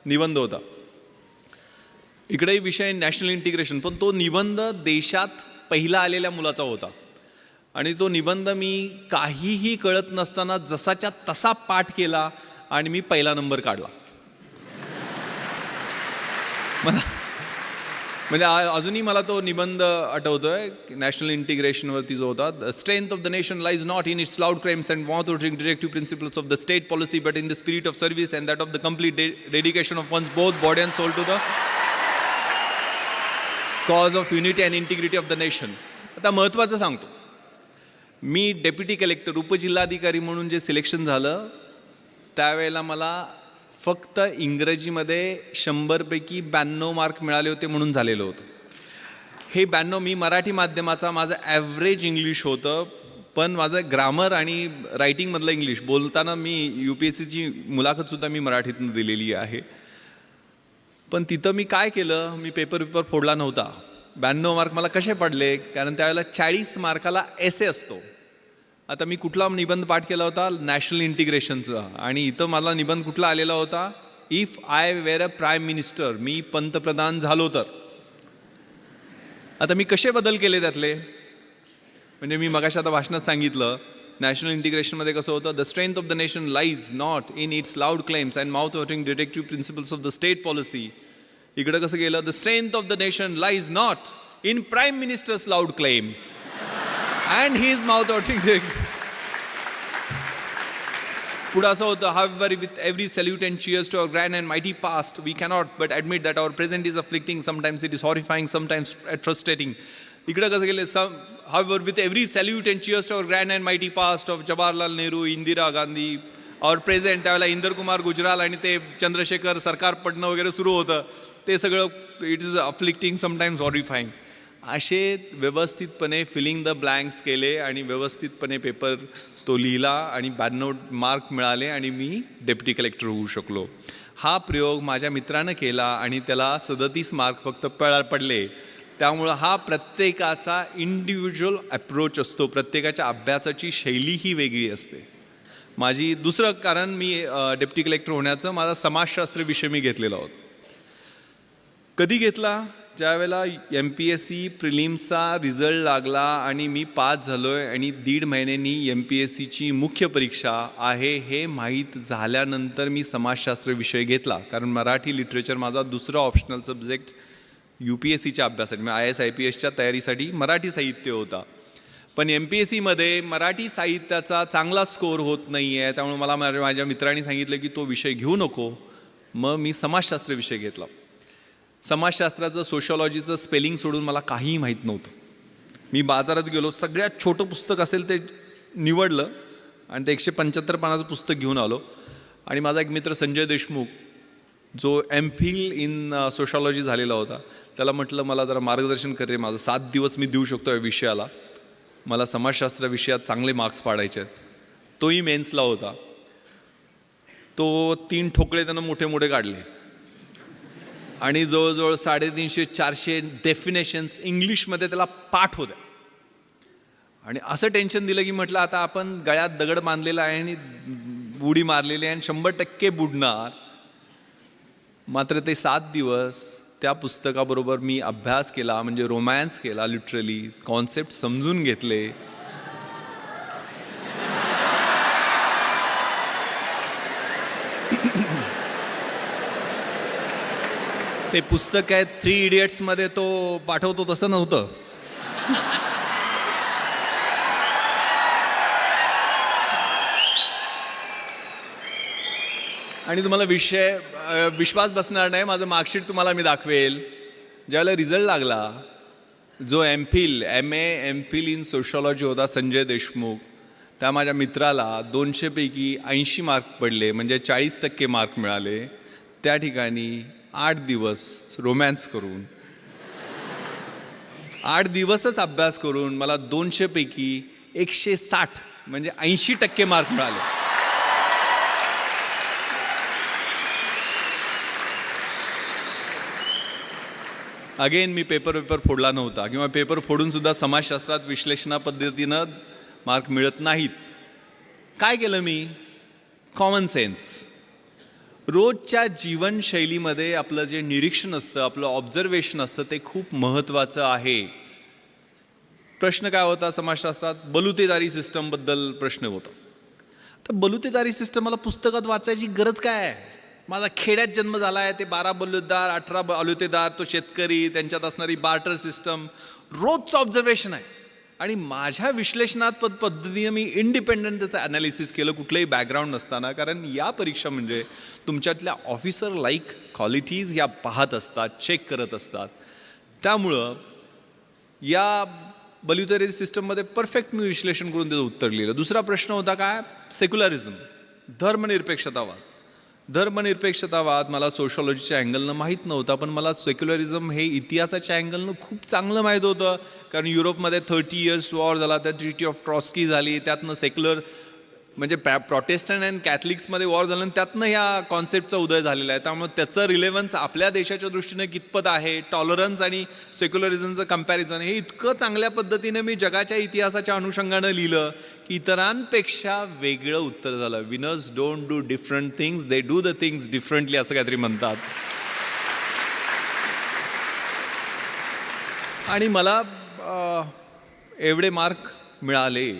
निबंध होता. इकडेही विषय नॅशनल इंटिग्रेशन, पण तो निबंध देशात पहिला आलेल्या मुलाचा होता. आणि तो निबंध मी काहीही कळत नसताना जसाच्या तसा पाठ केला आणि मी पहिला नंबर काढला. मला म्हणजे अजूनही मला तो निबंध आठवतोय नॅशनल इंटिग्रेशनवरती जो होता. The strength of the nation lies not in its loud claims and mouth watering directive principles of the state policy but in the spirit of service and that of the complete dedication of one's both body and soul to the cause of unity and integrity of the nation. आता महत्त्वाचं सांगतो, मी deputy collector उपजिल्हाधिकारी म्हणून जे selection झालं त्यावेळेला मला फक्त इंग्रजीमध्ये 100पैकी 92 मार्क मिळाले होते म्हणून झालेलं होतं. हे 92 मी मराठी माध्यमाचा, माझं ॲव्हरेज इंग्लिश होतं, पण माझं ग्रामर आणि रायटिंगमधलं इंग्लिश बोलताना मी UPSCची मुलाखतसुद्धा मी मराठीतून दिलेली आहे. पण तिथं मी काय केलं, मी पेपर फोडला नव्हता. 92 मार्क मला कसे पडले, कारण त्यावेळेला 40 मार्काला एसे असतो. आता मी कुठला निबंध पाठ केला होता, नॅशनल इंटिग्रेशनचा, आणि इथं मला निबंध कुठला आलेला होता, if I wear a prime minister, मी पंतप्रधान झालो तर. आता मी कसे बदल केले त्यातले, म्हणजे मी मगाशी आता भाषणात सांगितलं नॅशनल इंटिग्रेशनमध्ये कसं होतं, the strength of the nation lies not in its loud claims and mouth watering directive principles of the state policy. इकडं कसं गेलं, the strength of the nation lies not in prime ministers loud claims and his mouth watering directive. पुढं असं होतं, however with every salute and cheers to our grand and mighty past we cannot but admit that our present is afflicting, sometimes it is horrifying, sometimes frustrating. इकडं कसं गेलं, however with every salute and cheers to our grand and mighty past of Jawaharlal Nehru, Indira Gandhi, our present, त्यावेळेला इंदर कुमार गुजराल आणि ते चंद्रशेखर सरकार पडणं वगैरे सुरू होतं, ते सगळं इट इज अफ्लिक्टिंग, समटाईम्स हॉरिफाईंग. असे व्यवस्थितपणे फिलिंग द ब्लँक्स केले आणि व्यवस्थितपणे पेपर तो लिहिला आणि 92 मार्क मिळाले आणि मी डेप्युटी कलेक्टर होऊ शकलो. हा प्रयोग माझ्या मित्रानं केला आणि त्याला 37 मार्क फक्त पडले. त्यामुळं हा प्रत्येकाचा इंडिव्हिज्युअल अप्रोच असतो, प्रत्येकाच्या अभ्यासाची शैली ही वेगळी असते. माझी दुसरं कारण, मी डेप्युटी कलेक्टर होण्याचं माझा समाजशास्त्र विषय मी घेतलेला होता. कधी घेतला, ज्यावेळेला MPSC प्रिलिम्सचा रिझल्ट लागला आणि मी पास झालो आहे आणि 1.5 महिन्यांनी MPSCची मुख्य परीक्षा आहे हे माहीत झाल्यानंतर मी समाजशास्त्र विषय घेतला. कारण मराठी लिटरेचर माझा दुसरा ऑप्शनल सब्जेक्ट UPSCच्या अभ्यासासाठी, IAS IPSच्या तयारीसाठी मराठी साहित्य होता. पण MPSCमध्ये मराठी साहित्याचा चांगला स्कोअर होत नाही आहे, त्यामुळे मला माझ्या मित्रांनी सांगितलं की तो विषय घेऊ नको. मग मी समाजशास्त्र विषय घेतला. समाजशास्त्राचं, सोशॉलॉजीचं स्पेलिंग सोडून मला काहीही माहीत नव्हतं. मी बाजारात गेलो, सगळ्यात छोटं पुस्तक असेल ते निवडलं आणि ते 175 पानाचं पुस्तक घेऊन आलो. आणि माझा एक मित्र संजय देशमुख, जो MPhil इन सोशॉलॉजी झालेला होता, त्याला म्हटलं मला जरा मार्गदर्शन कर रे, माझं 7 दिवस मी देऊ शकतो या विषयाला, मला समाजशास्त्र विषयात चांगले मार्क्स पाडायचे आहेत. तोही मेन्सला होता. तो 3 ठोकळे त्यानं मोठे मोठे काढले आणि जवळजवळ 350-400 डेफिनेशन्स इंग्लिशमध्ये त्याला पाठ होत्या. आणि असं टेन्शन दिलं की म्हटलं आता आपण गळ्यात दगड बांधलेला आहे आणि उडी मारलेली आहे आणि 100% बुडणार. मात्र ते 7 दिवस त्या पुस्तकाबरोबर मी अभ्यास केला, म्हणजे रोमॅन्स केला, लिटरली कॉन्सेप्ट समजून घेतले. ते पुस्तक आहे 3 इडियट्समध्ये तो पाठवतो तसं नव्हतं. आणि तुम्हाला विश्वास बसणार नाही, माझं मार्कशीट तुम्हाला मी दाखवेल. ज्यावेळेला रिझल्ट लागला, जो MPhil इन सोशॉलॉजी होता संजय देशमुख, त्या माझ्या मित्राला 200 पैकी 80 मार्क पडले, म्हणजे 40% मार्क मिळाले. त्या ठिकाणी 8 दिवस रोमॅन्स करून, 8 दिवसच अभ्यास करून मला 200 पैकी 160 म्हणजे 80% मार्क मिळाले. अगेन मी पेपर फोडला नव्हता, किंवा पेपर फोडून सुद्धा समाजशास्त्रात विश्लेषणा पद्धतीनं मार्क मिळत नाहीत. काय केलं मी? Common sense. रोजच्या जीवनशैलीमध्ये आपलं जे निरीक्षण असतं, आपलं ऑब्झर्वेशन असतं, ते खूप महत्त्वाचं आहे. प्रश्न काय होता समाजशास्त्रात? बलुतेदारी सिस्टमबद्दल प्रश्न होता. तर बलुतेदारी सिस्टम मला पुस्तकात वाचायची गरज काय आहे? माझा खेड्यात जन्म झाला आहे, ते 12 बलुतेदार, 18 बलुतेदार, तो शेतकरी, त्यांच्यात असणारी बार्टर सिस्टम, रोजचं ऑब्झर्वेशन आहे. आणि माझ्या विश्लेषणात्मक पद्धतीने मी इंडिपेंडंट त्याचं ॲनालिसिस केलं, कुठलंही बॅकग्राऊंड नसताना. कारण या परीक्षा म्हणजे तुमच्यातल्या ऑफिसर लाईक क्वालिटीज या पाहत असतात, चेक करत असतात. त्यामुळं या बल्युटरी सिस्टममध्ये परफेक्ट मी विश्लेषण करून त्याचं उत्तर लिहिलं. दुसरा प्रश्न होता काय? सेक्युलरिझम, धर्मनिरपेक्षतावाद. धर्मनिरपेक्षतावाद मला सोशॉलॉजीच्या अँगलनं माहीत नव्हता, पण मला सेक्युलरिझम हे इतिहासाच्या अँगलनं खूप चांगलं माहीत होतं. कारण युरोपमध्ये 30 इयर्स वॉर झाला, त्यात ट्रिटी ऑफ ट्रॉस्की झाली, त्यातनं सेक्युलर म्हणजे प्रोटेस्टंट अँड कॅथलिक्समध्ये वॉर झालं, आणि त्यातनं ह्या कॉन्सेप्टचा उदय झालेला आहे. त्यामुळे त्याचं रिलेव्हन्स आपल्या देशाच्या दृष्टीने कितपत आहे, टॉलरन्स आणि सेक्युलरिझमचं कम्पॅरिझन, हे इतकं चांगल्या पद्धतीने मी जगाच्या इतिहासाच्या अनुषंगानं लिहिलं की इतरांपेक्षा वेगळं उत्तर झालं. Winners don't do different things, they do the things differently, असं काहीतरी म्हणतात. आणि मला एवढे मार्क मिळाले.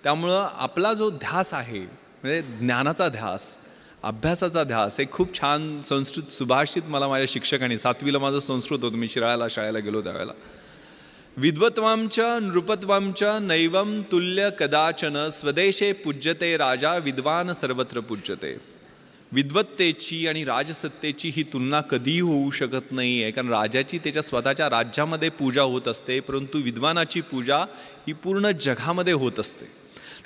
त्यामुळं आपला जो ध्यास आहे, म्हणजे ज्ञानाचा ध्यास, अभ्यासाचा ध्यास, हे खूप छान संस्कृत सुभाषित मला माझ्या शिक्षकांनी, 7वीला माझं संस्कृत होतं, मी शिराळ्याला शाळेला गेलो त्यावेळेला, विद्वत्वांच नृपत्वांच नैवम तुल्य कदाचन स्वदेशे पूज्यते राजा विद्वान सर्वत्र पूज्यते. विद्वत्तेची आणि राजसत्तेची ही तुलना कधीही होऊ शकत नाही आहे. कारण राजाची त्याच्या स्वतःच्या राज्यामध्ये पूजा होत असते, परंतु विद्वानाची पूजा ही पूर्ण जगामध्ये होत असते.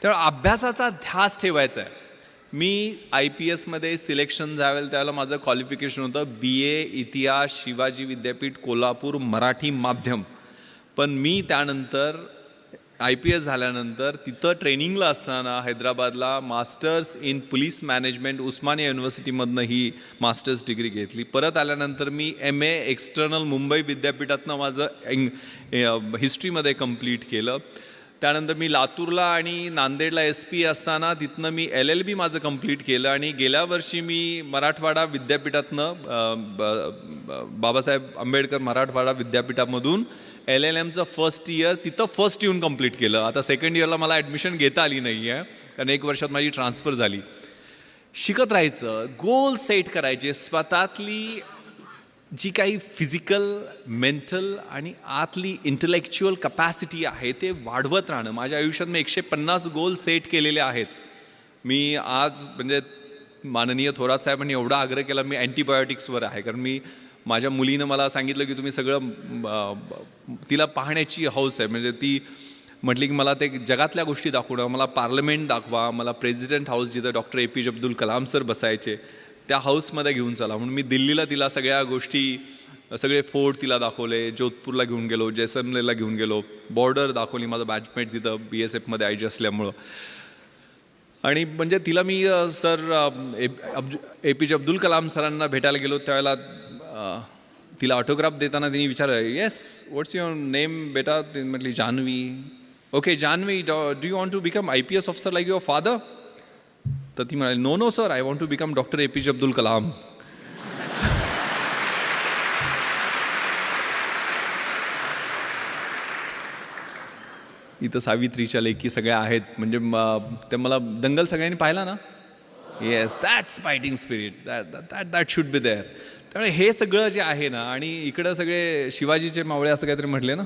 त्यामुळे अभ्यासाचा ध्यास ठेवायचा आहे. मी IPSमध्ये सिलेक्शन झालं त्यावेळेला माझं क्वालिफिकेशन होतं BA इतिहास, शिवाजी विद्यापीठ कोल्हापूर, मराठी माध्यम. पण मी त्यानंतर IPS झाल्यानंतर तिथं ट्रेनिंगला असताना हैदराबादला masters in police management Osmania युनिव्हर्सिटीमधनं he masters degree घेतली. परत आल्यानंतर मी MA एक्सटर्नल मुंबई विद्यापीठातनं माझं हिस्ट्रीमध्ये कंप्लीट केलं. त्यानंतर मी लातूरला आणि नांदेडला SP असताना तिथनं मी LLB माझं कंप्लीट केलं. आणि गेल्या वर्षी मी मराठवाडा विद्यापीठातनं बाबासाहेब आंबेडकर मराठवाडा विद्यापीठामधून LLMचं फर्स्ट इयर तिथं फर्स्ट येऊन कंप्लीट केलं. आता सेकंड इयरला मला ॲडमिशन घेता आली नाही आहे, कारण 1 वर्षात माझी ट्रान्सफर झाली. शिकत राहायचं, गोल सेट करायचे, स्वतःतली जी काही फिजिकल, मेंटल आणि आतली इंटलेक्च्युअल कपॅसिटी आहे ते वाढवत राहणं. माझ्या आयुष्यात मी 150 गोल सेट केलेले आहेत. मी आज म्हणजे माननीय थोरात साहेबांनी एवढा आग्रह केला, मी अँटीबायोटिक्सवर आहे. कारण मी माझ्या मुलीनं मला सांगितलं की तुम्ही सगळं, तिला पाहण्याची हौस आहे. म्हणजे ती म्हटली की मला ते जगातल्या गोष्टी दाखवणं, मला पार्लमेंट दाखवा, मला प्रेसिडेंट हाऊस जिथं doctor APJ Abdul Kalam sir बसायचे त्या हाऊसमध्ये घेऊन चला. म्हणून मी दिल्लीला तिला सगळ्या गोष्टी, सगळे फोर्ट तिला दाखवले, जोधपूरला घेऊन गेलो, जैसलमेरला घेऊन गेलो, बॉर्डर दाखवली, माझं बॅचमेट तिथं BSFमध्ये IG असल्यामुळं. आणि म्हणजे तिला मी सर APJ अब्दुल कलाम सरांना भेटायला गेलो त्यावेळेला तिला ऑटोग्राफ देताना तिने विचारलं, येस व्हॉट्स युअर नेम बेटा? ती म्हटली Jahnavi. Okay Jahnavi, do you want to become IPS officer like your father? तर ती म्हणाली, no no sir, I want to become doctor APJ Abdul Kalam. इथं सावित्रीच्या लेखी सगळ्या आहेत. म्हणजे ते मला दंगल सगळ्यांनी पाहिला ना? Yes, that's fighting spirit, that should be there. त्यामुळे हे सगळं जे आहे ना, आणि इकडं सगळे शिवाजीचे मावळे असं काहीतरी म्हटले ना,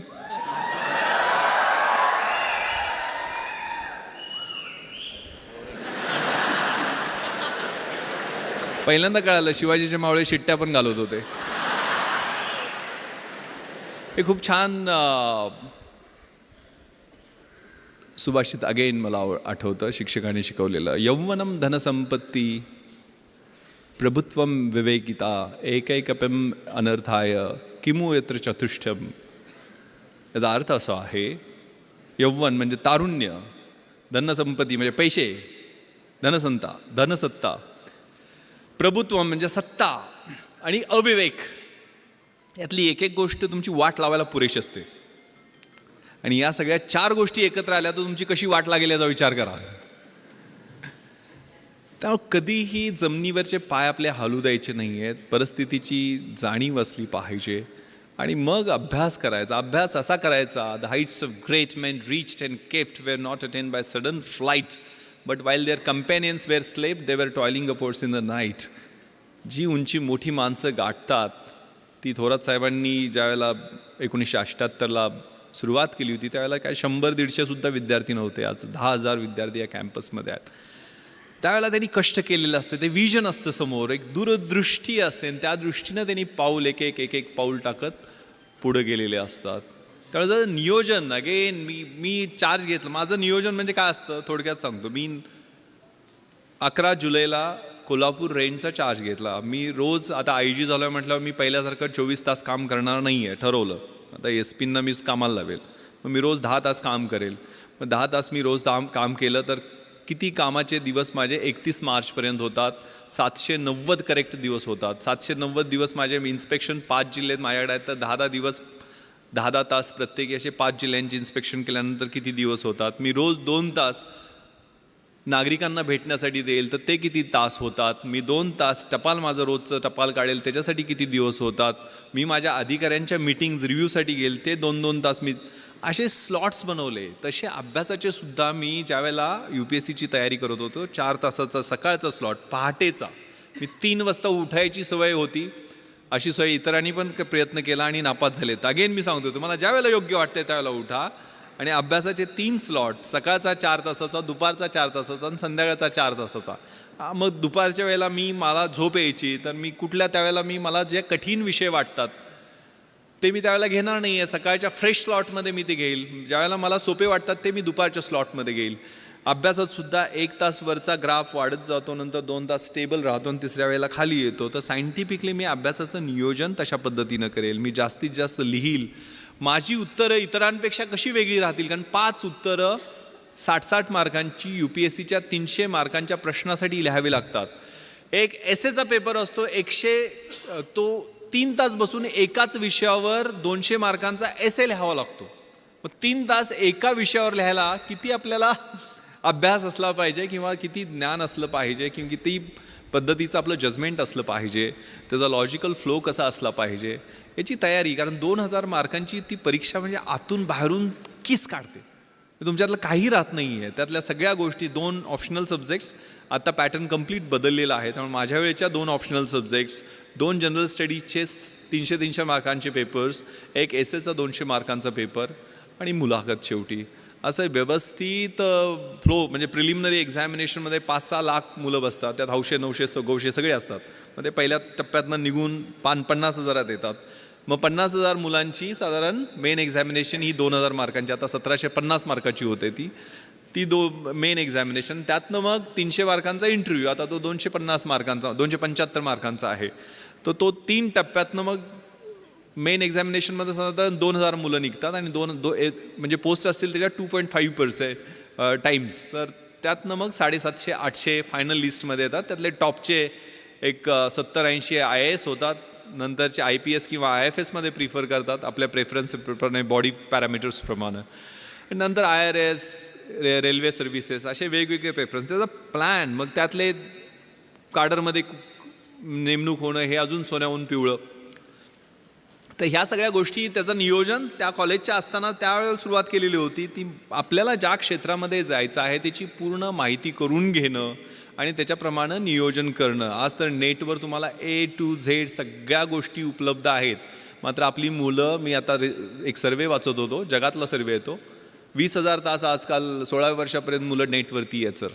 पहिल्यांदा कळालं शिवाजीचे मावळे शिट्ट्या पण घालत होते. हे खूप छान सुभाषित अगेन मला आठवतं, शिक्षकांनी शिकवलेलं. यौवनम धनसंपत्ती प्रभुत्वम विवेकिता एकैकपम अनर्थाय किमु यत्र चतुष्टम. याचा अर्थ असा आहे, यौवन म्हणजे तारुण्य, धनसंपत्ती म्हणजे पैसे, धनसत्ता, प्रभुत्व म्हणजे सत्ता, आणि अविवेक, यातली एक एक गोष्ट तुमची वाट लावायला पुरेशी असते. आणि या सगळ्या 4 गोष्टी एकत्र आल्या तर तुमची कशी वाट लागेल याचा विचार करा. त्यामुळे कधीही जमिनीवरचे पाय आपले हालू द्यायचे नाही आहेत. परिस्थितीची जाणीव असली पाहिजे आणि मग अभ्यास करायचा. अभ्यास असा करायचा, the heights of great main reached and kept wear not attain by sudden flight, but while there कंपॅनियन्स wear slab they were toiling अफोर्स in the night. जी उंची मोठी माणसं गाठतात ती थोरात साहेबांनी ज्यावेळेला 1978ला सुरुवात केली होती त्यावेळेला काय 100-150 सुद्धा विद्यार्थी नव्हते. आज 10,000 विद्यार्थी या कॅम्पसमध्ये आहेत. त्यावेळेला त्यांनी कष्ट केलेलं असतं, ते विजन असतं समोर, एक दूरदृष्टी असते आणि त्या दृष्टीनं त्यांनी पाऊल एक एक पाऊल टाकत पुढं गेलेले असतात. त्यावेळेला नियोजन अगेन मी चार्ज घेतलं. माझं नियोजन म्हणजे काय असतं थोडक्यात सांगतो. मी 11 जुलैला कोल्हापूर रेंजचा चार्ज घेतला. मी रोज आता IG झालो म्हटल्यावर मी पहिल्यासारखं 24 तास काम करणार नाही आहे ठरवलं. आता SP-ना मी कामाला लावेल, मग मी रोज 10 तास काम करेल. मग 10 तास मी रोज काम केलं तर किती कामाचे दिवस माझे 31 मार्चपर्यंत होतात. 790 करेक्ट दिवस होतात. 790 दिवस माझे इन्स्पेक्शन 5 जिल्ह्यात माझ्याकडे आहेत, तर 10 दिवस 10 तास प्रत्येकी असे 5 जिल्ह्यांची इन्स्पेक्शन केल्यानंतर किती दिवस होतात. मी रोज 2 तास नागरिकांना भेटण्यासाठी देईल तर ते किती तास होतात. मी 2 तास टपाल माझं रोजचं टपाल काढेल त्याच्यासाठी किती दिवस होतात. मी माझ्या अधिकाऱ्यांच्या मीटिंग्ज रिव्ह्यूसाठी गेल ते 2-2 तास मी असे स्लॉट्स बनवले. तसे अभ्यासाचे सुद्धा मी ज्यावेळेला UPSCची तयारी करत होतो 4 तासाचा सकाळचा स्लॉट पहाटेचा, मी 3 वाजता उठायची सवय होती. अशी सोय इतरांनी पण प्रयत्न केला आणि नापास झालेत. अगेन मी सांगतो तुम्हाला ज्यावेळेला योग्य वाटते त्यावेळेला उठा आणि अभ्यासाचे 3 स्लॉट, सकाळचा 4 तासाचा, दुपारचा 4 तासाचा आणि संध्याकाळचा 4 तासाचा. मग दुपारच्या वेळेला मला झोप यायची तर मी त्यावेळेला मला जे कठीण विषय वाटतात ते मी त्यावेळेला घेणार नाही आहे. सकाळच्या फ्रेश स्लॉटमध्ये मी ते घेईल. ज्यावेळेला मला सोपे वाटतात ते मी दुपारच्या स्लॉटमध्ये घेईल. अभ्यासात सुद्धा 1 तास वरचा ग्राफ वाढत जातो, नंतर 2 तास स्टेबल राहतो आणि तिसऱ्या वेळेला खाली येतो. तर सायंटिफिकली मी अभ्यासाचं नियोजन तशा पद्धतीनं करेल. मी जास्तीत जास्त लिहील. माझी उत्तरं इतरांपेक्षा कशी वेगळी राहतील, कारण 5 उत्तरं 60-60 मार्कांची UPSCच्या 300 मार्कांच्या प्रश्नासाठी लिहावे लागतात. एक एसेचा पेपर असतो 3 तास बसून एकाच विषयावर 200 मार्कांचा एसे लिहावा लागतो. मग 3 तास एका विषयावर लिहायला किती आपल्याला अभ्यास असला पाहिजे किंवा किती ज्ञान असलं पाहिजे किंवा किती पद्धतीचं आपलं जजमेंट असलं पाहिजे, त्याचा लॉजिकल फ्लो कसा असला पाहिजे याची तयारी. कारण 2000 मार्कांची ती परीक्षा म्हणजे आतून बाहेरून किस काढते. तुमच्यातलं काही राहत नाही आहे. त्यातल्या सगळ्या गोष्टी 2 ऑप्शनल सब्जेक्ट्स, आता पॅटर्न कंप्लीट बदललेला आहे. त्यामुळे माझ्या वेळेच्या 2 ऑप्शनल सब्जेक्ट्स, 2 जनरल स्टडीजचे 300-300 मार्कांचे पेपर्स, एक एसेचा 200 मार्कांचा पेपर आणि मुलाखत शेवटी. असं व्यवस्थित फ्लो म्हणजे प्रिलिमिनरी एक्झामिनेशनमध्ये 5-6 लाख मुलं बसतात. त्यात 900 सगळे असतात. मग ते पहिल्या टप्प्यातनं निघून 50,000 येतात. मग 50,000 मुलांची साधारण मेन एक्झामिनेशन ही 2000 मार्कांची, आता 1750 मार्काची होते ती मेन एक्झामिनेशन. त्यातनं मग 300 मार्कांचा इंटरव्ह्यू, आता तो 250 मार्कांचा 275 मार्कांचा आहे. तो 3 टप्प्यातनं मग मेन एक्झामिनेशनमध्ये साधारण 2000 मुलं निघतात आणि म्हणजे पोस्ट असतील त्याच्या 2.5% टाईम्स. तर त्यातनं मग 750-800 फायनल लिस्टमध्ये येतात. त्यातले टॉपचे एक 70-80 IAS होतात. नंतरचे IPS किंवा IFSमध्ये प्रिफर करतात आपल्या प्रेफरन्सप्रमाणे, बॉडी पॅरामीटर्सप्रमाणे. नंतर IRS, रेल्वे सर्व्हिसेस असे वेगवेगळे प्रेफरन्स, त्याचा प्लॅन. मग त्यातले काडरमध्ये नेमणूक होणं हे अजून सोन्याहून पिवळं. तर ह्या सगळ्या गोष्टी त्याचं नियोजन त्या कॉलेजच्या असताना त्यावेळेला सुरुवात केलेली होती. ती आपल्याला ज्या क्षेत्रामध्ये जायचं आहे त्याची पूर्ण माहिती करून घेणं आणि त्याच्याप्रमाणे नियोजन करणं. आज तर नेटवर तुम्हाला A to Z सगळ्या गोष्टी उपलब्ध आहेत. मात्र आपली मुलं, मी आता एक सर्वे वाचत होतो, जगातला सर्वे येतो, 20,000 तास आजकाल 16व्या वर्षापर्यंत मुलं नेटवरती यायचं.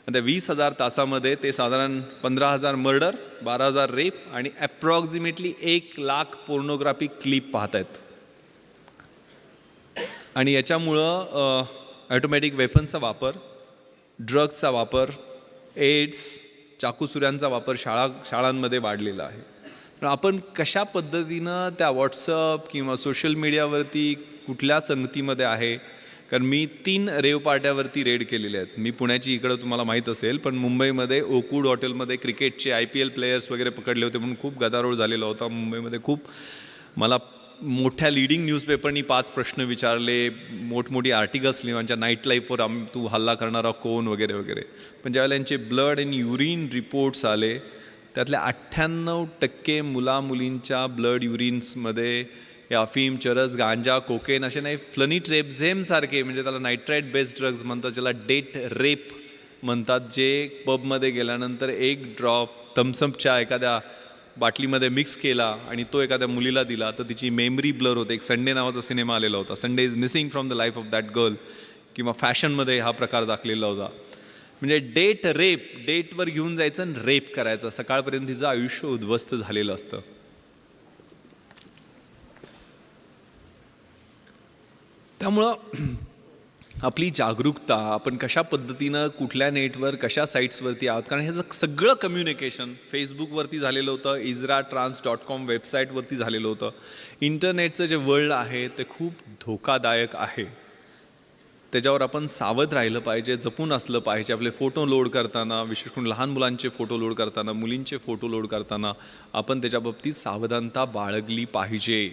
आणि त्या 20,000 तासामध्ये ते साधारण 15,000 मर्डर, 12,000 रेप आणि ॲप्रॉक्सिमेटली 1,00,000 पोर्नोग्राफिक क्लिप पाहत आहेत. आणि याच्यामुळं ॲटोमॅटिक वेपन्सचा वापर, ड्रग्सचा वापर, एड्स, चाकूसुऱ्यांचा वापर शाळांमध्ये वाढलेला आहे. तर आपण कशा पद्धतीनं त्या व्हॉट्सअप किंवा सोशल मीडियावरती कुठल्या संगतीमध्ये आहे. कारण मी 3 रेव पार्ट्यावरती रेड केलेले आहेत. मी पुण्याची इकडं तुम्हाला माहीत असेल, पण मुंबईमध्ये ओकवूड हॉटेलमध्ये क्रिकेटचे IPL प्लेयर्स वगैरे पकडले होते म्हणून खूप गदारोळ झालेला होता मुंबईमध्ये. खूप मला मोठ्या लिडिंग न्यूजपेपरनी 5 प्रश्न विचारले, मोठमोठी आर्टिकल्स लिहायच्या नाईट लाईफवर तू हल्ला करणारा कोण वगैरे वगैरे. पण ज्यावेळेला यांचे ब्लड आणि युरिन रिपोर्ट्स आले, त्यातल्या 98% मुलामुलींच्या ब्लड युरिन्समध्ये हे अफीम, चरस, गांजा, कोकेन असे नाही, फ्लनिट्रेप्झेमसारखे, म्हणजे त्याला नायट्राईट बेस्ड ड्रग्ज म्हणतात, ज्याला डेट रेप म्हणतात, जे पबमध्ये गेल्यानंतर 1 ड्रॉप थम्सअपच्या एखाद्या बाटलीमध्ये मिक्स केला आणि तो एखाद्या मुलीला दिला तर तिची मेमरी ब्लर होते. एक संडे नावाचा सिनेमा आलेला होता, Sunday is missing from the life of that girl, किंवा फॅशनमध्ये हा प्रकार दाखलेला होता. म्हणजे डेट रेप, डेटवर घेऊन जायचं आणि रेप करायचं, सकाळपर्यंत तिचं आयुष्य उद्ध्वस्त झालेलं असतं. त्यामुळं आपली जागरूकता, आपण कशा पद्धतीनं कुठल्या नेटवर कशा साईट्सवरती आहोत, कारण हे सगळं कम्युनिकेशन फेसबुकवरती झालेलं होतं, IsraTrans.com वेबसाईटवरती झालेलं होतं. इंटरनेटचं जे वर्ल्ड आहे ते खूप धोकादायक आहे. त्याच्यावर आपण सावध राहिलं पाहिजे, जपून असलं पाहिजे. आपले फोटो लोड करताना, विशेष करून लहान मुलांचे फोटो लोड करताना, मुलींचे फोटो लोड करताना आपण त्याच्या बाबतीत सावधानता बाळगली पाहिजे.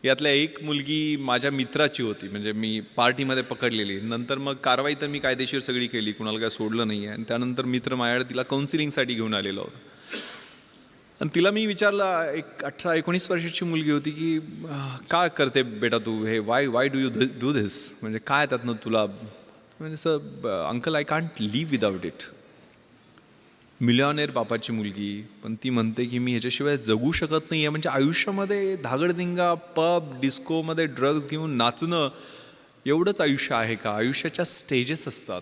यातल्या एक मुलगी माझ्या मित्राची होती, म्हणजे मी पार्टीमध्ये पकडलेली. नंतर मग कारवाई तर मी कायदेशीर सगळी केली, कुणाला काय सोडलं नाही आहे. आणि त्यानंतर मित्र माझ्याकडे तिला काउन्सिलिंगसाठी घेऊन आलेला होता. आणि तिला मी विचारलं, एक 18-19 वर्षाची मुलगी होती, की का करते बेटा तू हे, why do you do this, म्हणजे काय त्यातनं तुला, म्हणजे sir uncle I can't leave without it. मिलियनेर बापाची मुलगी, पण ती म्हणते की मी ह्याच्याशिवाय जगू शकत नाही आहे. म्हणजे आयुष्यामध्ये धागडधिंगा, पब, डिस्कोमध्ये ड्रग्ज घेऊन नाचणं एवढंच आयुष्य आहे का? आयुष्याच्या स्टेजेस असतात.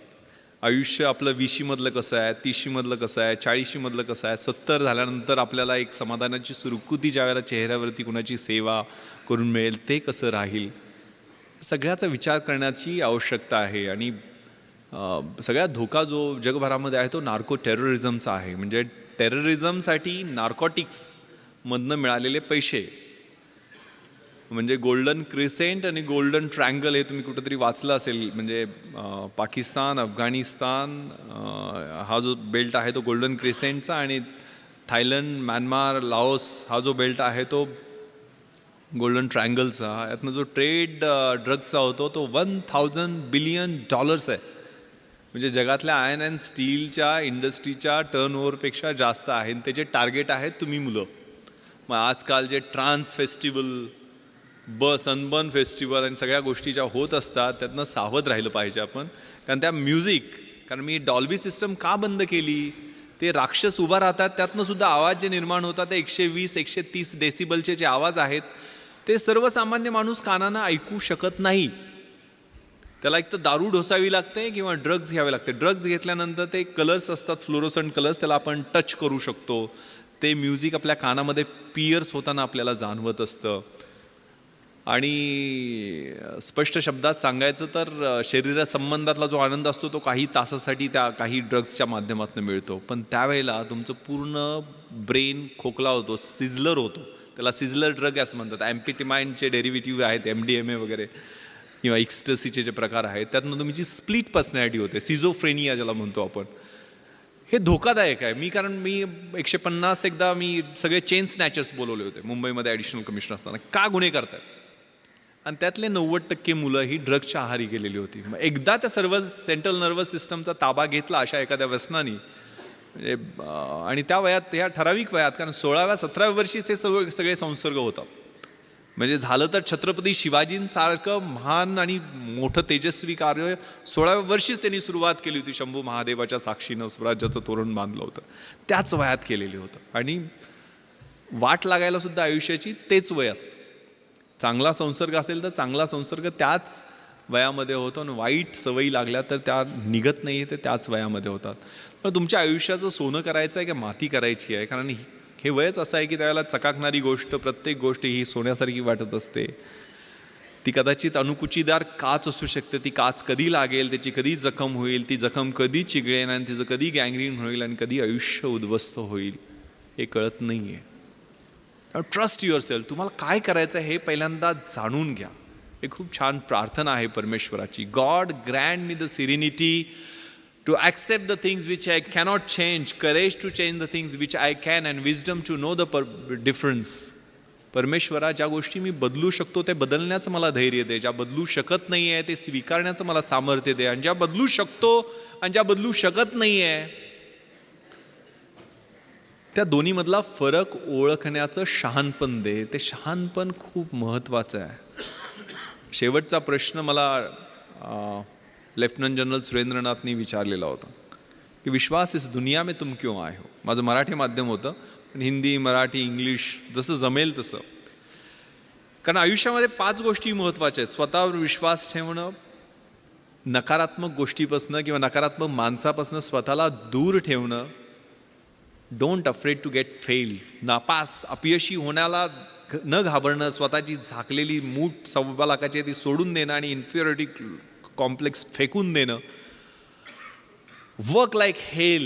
आयुष्य आपलं 20मधलं कसं आहे, 30मधलं कसं आहे, 40मधलं कसं आहे, 70 झाल्यानंतर आपल्याला एक समाधानाची सुरकुती ज्यावेळेला चेहऱ्यावरती कुणाची सेवा करून मिळेल ते कसं राहील, सगळ्याचा विचार करण्याची आवश्यकता आहे. आणि सगळ्यात धोका जो जगभरामध्ये आहे तो नार्को टेररिझमचा आहे. म्हणजे टेररिझमसाठी नार्कोटिक्समधनं मिळालेले पैसे, म्हणजे गोल्डन क्रिसेंट आणि गोल्डन ट्रँगल हे तुम्ही कुठंतरी वाचलं असेल. म्हणजे पाकिस्तान, अफगाणिस्तान हा जो बेल्ट आहे तो गोल्डन क्रिसेंटचा, आणि थायलंड, म्यानमार, लाओस हा जो बेल्ट आहे तो गोल्डन ट्रँगलचा. यातनं जो ट्रेड ड्रग्सचा होतो तो $1000 बिलियन आहे. म्हणजे जगातल्या आयर्न अँड स्टीलच्या इंडस्ट्रीच्या टर्नओव्हरपेक्षा जास्त आहे. त्याचे टार्गेट आहेत तुम्ही मुलं. मग आजकाल जे ट्रान्स फेस्टिवल, सनबर्न फेस्टिवल आणि सगळ्या गोष्टी ज्या होत असतात त्यातनं सावध राहिलं पाहिजे आपण. कारण त्या म्युझिक, कारण मी डॉल्बी सिस्टम का बंद केली, ते राक्षस उभा राहतात, त्यातनं सुद्धा आवाज जे निर्माण होतात ते 120-130 डेसिबलचे जे आवाज आहेत ते सर्वसामान्य माणूस कानानं ऐकू शकत नाही. त्याला एक तर दारू ढोसावी लागते किंवा ड्रग्ज घ्यावे लागते. ड्रग्ज घेतल्यानंतर ते कलर्स असतात, फ्लोरोसंट कलर्स, त्याला आपण टच करू शकतो. ते म्युझिक आपल्या कानामध्ये पिअर्स होताना आपल्याला जाणवत असतं. आणि स्पष्ट शब्दात सांगायचं तर शरीरासंबंधातला जो आनंद असतो तो काही तासासाठी त्या काही ड्रग्सच्या माध्यमातून मिळतो. पण त्यावेळेला तुमचं पूर्ण ब्रेन खोकला होतो, सिझलर होतो. त्याला सिझलर ड्रग असं म्हणतात. ॲम्फिटिमाइनचे डेरिव्हेटिव्ह आहेत, MDMA वगैरे, किंवा एक्स्टसीचे जे प्रकार आहेत, त्यातनं तुमची स्प्लिट पर्सनॅलिटी होते, सिझोफ्रेनिया ज्याला म्हणतो आपण. हे धोकादायक आहे. कारण मी 150 एकदा मी सगळे चेन स्नॅचर्स बोलवले होते मुंबईमध्ये ॲडिशनल कमिशनर असताना. का गुन्हे करतात? आणि त्यातले 90% मुलं ही ड्रग्सच्या आहारी गेलेली होती. मग एकदा त्या सर्व सेंट्रल नर्वस सिस्टमचा ताबा घेतला अशा एखाद्या व्यसनाने, म्हणजे आणि त्या वयात, ह्या ठराविक वयात, कारण 16व्या-17व्या वर्षीचे सगळे संसर्ग होतात. म्हणजे झालं तर छत्रपती शिवाजींसारखं महान आणि मोठं तेजस्वी कार्य 16व्या वर्षीच त्यांनी सुरुवात केली होती. शंभू महादेवाच्या साक्षीनं स्वराज्याचं तोरण बांधलं होतं, त्याच वयात केलेली होतं. आणि वाट लागायला सुद्धा आयुष्याची तेच वय असतं. चांगला संसर्ग असेल तर चांगला संसर्ग त्याच वयामध्ये होतो, आणि वाईट सवयी लागल्या तर त्या निघत नाही, ते त्याच वयामध्ये होतात. पण तुमच्या आयुष्याचं सोनं करायचं आहे की माती करायची आहे? कारण हे वयच असं आहे की त्यावेळेला चकाकणारी गोष्ट, प्रत्येक गोष्ट ही सोन्यासारखी वाटत असते. ती कदाचित अणुकुचीदार काच असू शकते. ती काच कधी लागेल, त्याची कधी जखम होईल, ती जखम कधी चिघळेल, आणि तिचं कधी गँग्रीन होईल, आणि कधी आयुष्य उद्ध्वस्त होईल हे कळत नाही आहे. Trust yourself. तुम्हाला काय करायचं आहे हे पहिल्यांदा जाणून घ्या. हे खूप छान प्रार्थना आहे परमेश्वराची. God Grant me the serenity to accept the things which I cannot change, courage to change the things which I can, and wisdom to know the difference. परमेश्वरा, ज्या गोष्टी मी बदलू शकतो ते बदलण्याचं मला धैर्य दे, ज्या बदलू शकत नाही आहे ते स्वीकारण्याचं मला सामर्थ्य दे, आणि ज्या बदलू शकतो आणि ज्या बदलू शकत नाही आहे त्या दोन्हीमधला फरक ओळखण्याचं शहाणपण दे. ते शहाणपण खूप महत्त्वाचं आहे. शेवटचा प्रश्न मला लेफ्टनंट जनरल सुरेंद्रनाथनी विचारलेला होता की विश्वास इस दुनिया में तुम क्यों आए हो. माझं मराठी माध्यम होतं, पण हिंदी, मराठी, इंग्लिश जसं जमेल तसं. कारण आयुष्यामध्ये 5 गोष्टी महत्त्वाच्या आहेत. स्वतःवर विश्वास ठेवणं, नकारात्मक गोष्टीपासनं किंवा नकारात्मक माणसापासनं स्वतःला दूर ठेवणं, don't afraid to get fail, नापास अपयशी होण्याला न घाबरणं, स्वतःची झाकलेली मूठ 1.25 लाखाची ती सोडून देणं आणि इन्फिरियरिटी कॉम्प्लेक्स फेकून देणं. वर्क लाईक हेल,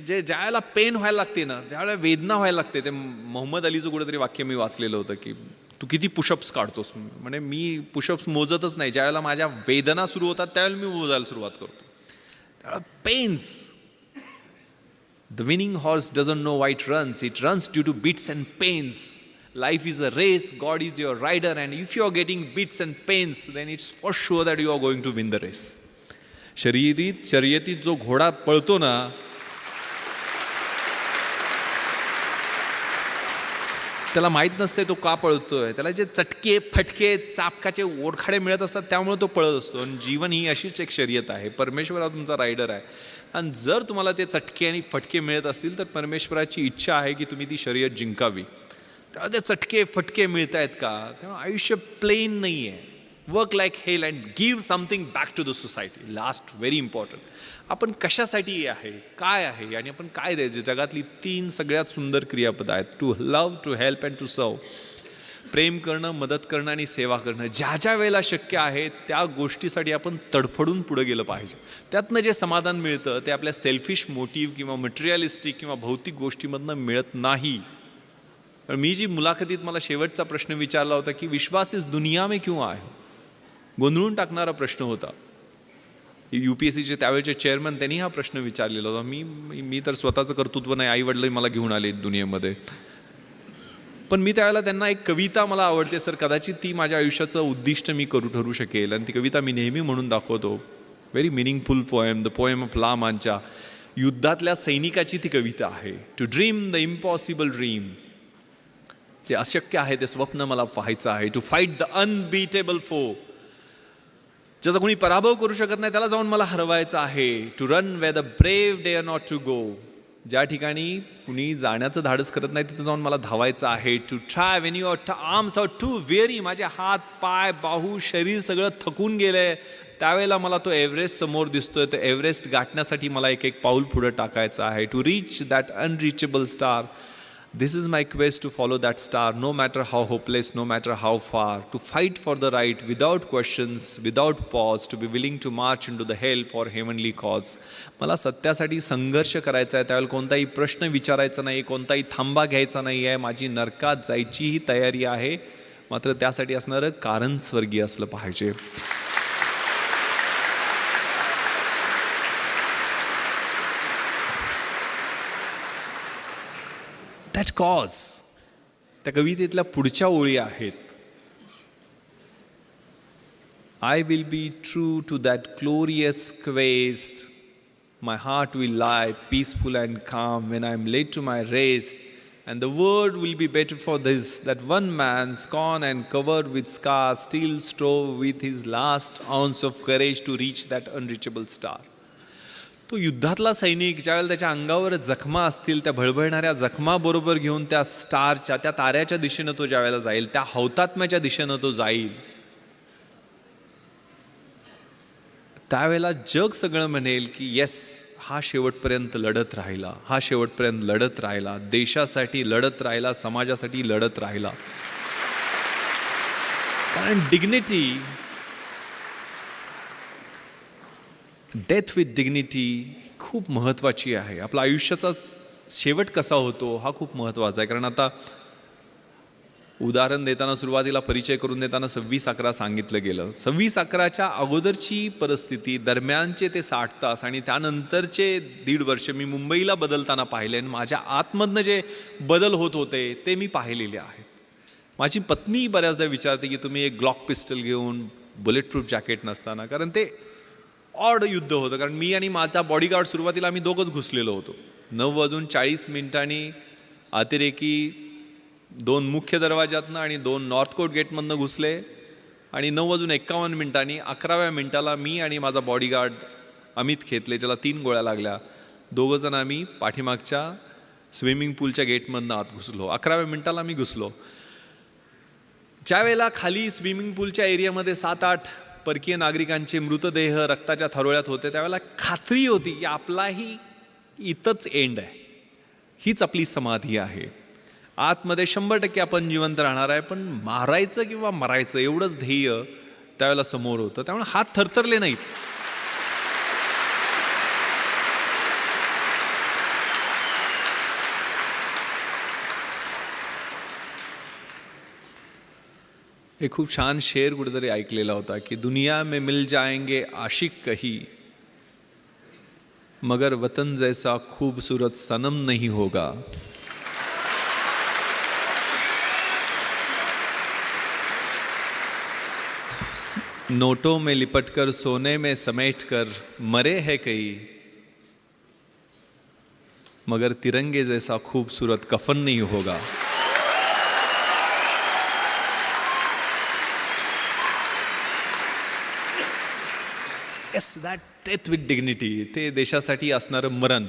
जे ज्यावेळेला पेन व्हायला लागते ना, ज्यावेळेला वेदना व्हायला लागते. ते मोहम्मद अलीचं कुठेतरी वाक्य मी वाचलेलं होतं की तू किती पुशअप्स काढतोस. म्हणजे मी पुशअप्स मोजतच नाही, ज्यावेळेला माझ्या वेदना सुरू होतात त्यावेळेला मी मोजायला सुरुवात करतो. त्यावेळेला pens. The winning horse doesn't know why it runs. It runs due to beats and pains. Life is a race. God is your rider. And if you are getting beats and pains, then it's for sure that you are going to win the race. शर्यतीत जो घोडा पळतो ना, त्याला माहीत नसते तो का पळतोय. त्याला जे चटके, फटके, चापकाचे ओरखाडे मिळत असतात त्यामुळे तो पळत असतो. आणि जीवन ही अशीच एक शर्यत आहे. परमेश्वर हा तुमचा रायडर आहे. आणि जर तुम्हाला ते चटके आणि फटके मिळत असतील तर परमेश्वराची इच्छा आहे की तुम्ही ती शर्यत जिंकावी. तेव्हा ते चटके फटके मिळत आहेत का, तेव्हा आयुष्य प्लेन नाही आहे. Work like hell and give something back to the society. Last, very important. आपण कशासाठी आहे, काय आहे आणि आपण काय द्यायचं. जगातली 3 सगळ्यात सुंदर क्रियापद आहेत. To love, to help and to serve. प्रेम करणं, मदत करणं आणि सेवा करणं. ज्या ज्या वेळेला शक्य आहे त्या गोष्टीसाठी आपण तडफडून पुढे गेलं पाहिजे. त्यातनं जे समाधान मिळतं ते आपल्या सेल्फिश मोटिव्ह किंवा मटेरियलिस्टिक किंवा भौतिक गोष्टीमधनं मिळत नाही. पण मी जी मुलाखतीत मला शेवटचा प्रश्न विचारला होता की विश्वास इस दुनिया में क्यों आए, गोंधळून टाकणारा प्रश्न होता. UPSCचे त्यावेळेचे चेअरमन त्यांनी हा प्रश्न विचारलेला होता. मी तर स्वतःचं कर्तृत्व नाही, आई वडील मला घेऊन आले दुनियेमध्ये. पण मी त्यावेळेला त्यांना एक कविता मला आवडते सर, कदाचित ती माझ्या आयुष्याचं उद्दिष्ट मी ठरू शकेल. आणि ती कविता मी नेहमी म्हणून दाखवतो. Very meaningful poem, the poem of La Mancha. युद्धातल्या सैनिकाची ती कविता आहे. To dream the impossible dream. जे अशक्य आहे ते स्वप्न मला पाहायचं आहे. टू फाईट द अनबीटेबल फो. ज्याचा कोणी पराभव करू शकत नाही त्याला जाऊन मला हरवायचं आहे. To run where the brave dare not to go. ज्या ठिकाणी कुणी जाण्याचं धाडस करत नाही तिथे जाऊन मला धावायचं आहे. To try when your arms are too weary. माझे हात, पाय, बाहू, शरीर सगळं थकून गेलंय त्यावेळेला मला तो एव्हरेस्ट समोर दिसतोय. तो एव्हरेस्ट गाठण्यासाठी मला एक एक पाऊल पुढे टाकायचं आहे. To reach that unreachable star. This is my quest to follow that star, no matter how hopeless, no matter how far. To fight for the right without questions, without pause. To be willing to march into the hell for heavenly cause. मला सत्यासाठी संघर्ष करायचा आहे. त्यावेळेला कोणताही प्रश्न विचारायचा नाही, कोणताही थांबा घ्यायचा नाही आहे. माझी नरकात जायचीही तयारी आहे, मात्र त्यासाठी असणारं कारण स्वर्गीय असलं पाहिजे. That cause. त्या कवितेतल्या पुढच्या ओळी आहेत. I will be true to that glorious quest. My heart will lie peaceful and काम when I am late to my rest. And the world will be better for this that one man स्कॉन and covered with scars steel strove with his last ounce of courage to reach that unreachable star. तो युद्धातला सैनिक ज्यावेळेला त्याच्या अंगावर जखमा असतील त्या भळभळणाऱ्या जखमाबरोबर घेऊन त्या स्टारच्या, त्या ताऱ्याच्या दिशेनं तो ज्यावेळेला जाईल, त्या हौतात्म्याच्या दिशेनं तो जाईल, त्यावेळेला जग सगळं म्हणेल की येस, हा शेवटपर्यंत लढत राहिला, हा शेवटपर्यंत लढत राहिला, देशासाठी लढत राहिला, समाजासाठी लढत राहिला. कारण डिग्निटी, डेथ विथ डिग्निटी खूप महत्त्वाची आहे. आपला आयुष्याचा शेवट कसा होतो हा खूप महत्त्वाचा आहे. कारण आता उदाहरण देताना सुरुवातीला परिचय करून देताना 26/11 सांगितलं गेलं. 26/11च्या अगोदरची परिस्थिती, दरम्यानचे ते 60 तास आणि त्यानंतरचे 1.5 वर्ष मी मुंबईला बदलताना पाहिले आणि माझ्या आतमधनं जे बदल होत होते ते मी पाहिलेले आहेत. माझी पत्नी बऱ्याचदा विचारते की तुम्ही एक ग्लॉक पिस्टल घेऊन बुलेट प्रूफ जॅकेट नसताना, कारण ते ऑड युद्ध होतं. कारण मी आणि माझा बॉडीगार्ड सुरुवातीला आम्ही दोघंच घुसलेलो होतो. 9:40 अतिरेकी 2 मुख्य दरवाज्यातनं आणि 2 नॉर्थ कोट गेटमधनं घुसले आणि 9:51 11व्या मिनिटाला मी आणि माझा बॉडीगार्ड अमित खेतले, ज्याला 3 गोळ्या लागल्या, दोघंजण आम्ही पाठीमागच्या स्विमिंग पूलच्या गेटमधनं आत घुसलो. 11व्या मिनिटाला मी घुसलो. ज्या वेळेला खाली स्विमिंग पूलच्या एरियामध्ये 7-8 परकीय नागरिकांचे मृतदेह रक्ताच्या थारोळ्यात होते, त्यावेळेला खात्री होती की आपलाही इथंच एंड आहे, हीच आपली समाधी आहे. आतमध्ये 100% आपण जिवंत राहणार आहे, पण मारायचं किंवा मरायचं एवढंच ध्येय त्यावेळेला समोर होतं. त्यामुळे हात थरथरले नाहीत. एक खूप छान शेर कुठेतरी ऐकलेला होता की दुनिया में मिल जाएंगे आशिक कहीं, मगर वतन जैसा खूबसूरत सनम नहीं होगा. नोटों में लिपटकर सोने में समेटकर मरे हैं कई, मगर तिरंगे जैसा खूबसूरत कफन नहीं होगा. Yes, that death with dignity, ते देशासाठी असणारं मरण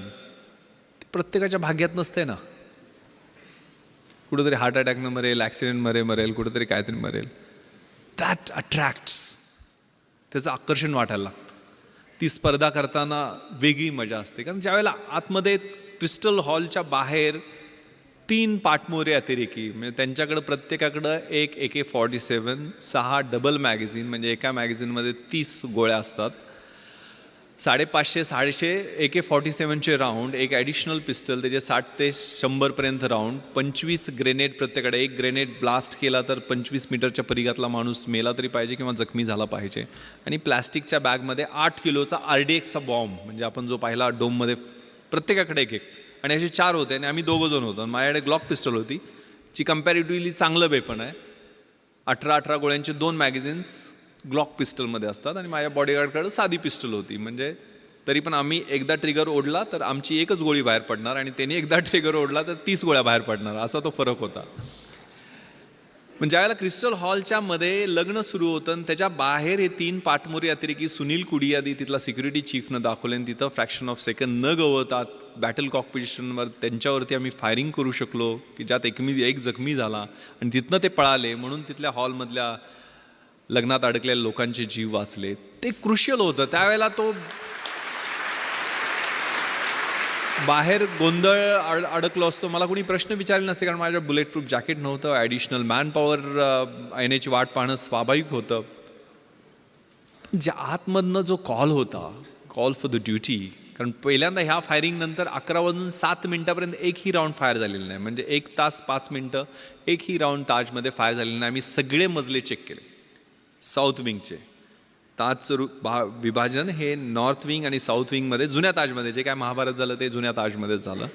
ते प्रत्येकाच्या भाग्यात नसते ना. कुठेतरी हार्ट अटॅकनं मरेल, ॲक्सिडेंट मरेल, कुठेतरी काहीतरी मरेल. दॅट अट्रॅक्ट्स, त्याचं आकर्षण वाटायला लागतं. ती स्पर्धा करताना वेगळी मजा असते. कारण ज्यावेळेला आतमध्ये क्रिस्टल हॉलच्या बाहेर 3 पाठमोरे अतिरेकी, म्हणजे त्यांच्याकडं प्रत्येकाकडं एक AK-47, 6 डबल मॅगझिन, म्हणजे एका मॅगझिनमध्ये 30 गोळ्या असतात, 550-650 AK-47चे राऊंड, एक ॲडिशनल पिस्टल, त्याचे 60 ते 100पर्यंत राऊंड, 25 ग्रेनेड प्रत्येकाकडे. एक ग्रेनेड ब्लास्ट केला तर 25 मीटरच्या परिघातला माणूस मेला तरी पाहिजे किंवा जखमी झाला पाहिजे. आणि प्लॅस्टिकच्या बॅगमध्ये 8 किलोचा RDXचा बॉम्ब, म्हणजे आपण जो पाहिला डोममध्ये, प्रत्येकाकडे एक. आणि असे 4 होते आणि आम्ही 2 जण होतो. माझ्याकडे ग्लॉक पिस्टल होती, जी कम्पॅरेटिव्हली चांगलं वेपन आहे. 18 गोळ्यांचे 2 मॅगझिन्स ग्लॉक पिस्टलमध्ये असतात आणि माझ्या बॉडीगार्डकडे साधी पिस्टल होती. म्हणजे तरी पण आम्ही एकदा ट्रिगर ओढला तर आमची एकच गोळी बाहेर पडणार आणि त्यांनी एकदा ट्रिगर ओढला तर 30 गोळ्या बाहेर पडणार, असा तो फरक होता. पण ज्यावेळेला क्रिस्टल हॉलच्या मध्ये लग्न सुरू होतं आणि त्याच्या बाहेर हे 3 पाठमोरी अतिरेकी सुनील कुडियादी तिथला सिक्युरिटी चीफनं दाखवले आणि तिथं फ्रॅक्शन ऑफ सेकंड न गवतात बॅटल कॉकपिटिशनवर त्यांच्यावरती आम्ही फायरिंग करू शकलो की ज्यात एक जखमी झाला आणि तिथनं ते पळाले, म्हणून तिथल्या हॉलमधल्या लग्नात अडकलेल्या लोकांचे जीव वाचले. ते क्रुशियल होतं. त्यावेळेला तो बाहेर गोंधळ अडकलो असतो, मला कोणी प्रश्न विचारले नसते, कारण माझ्या बुलेट प्रूफ जॅकेट नव्हतं, ॲडिशनल मॅन पॉवर येण्याची वाट पाहणं स्वाभाविक होतं. ज्या आतमधनं जो कॉल होता, कॉल फॉर द ड्युटी, कारण पहिल्यांदा ह्या फायरिंग नंतर 11:07 एकही राऊंड फायर झालेलं नाही. म्हणजे 1 तास 5 मिनटं एकही राऊंड ताजमध्ये फायर झालेलं नाही. आम्ही सगळे मजले चेक केले साऊथ विंगचे. ताजचं विभाजन हे नॉर्थ विंग आणि साऊथ विंगमध्ये, जुन्या ताजमध्ये जे काय महाभारत झालं ते जुन्या ताजमध्येच झालं.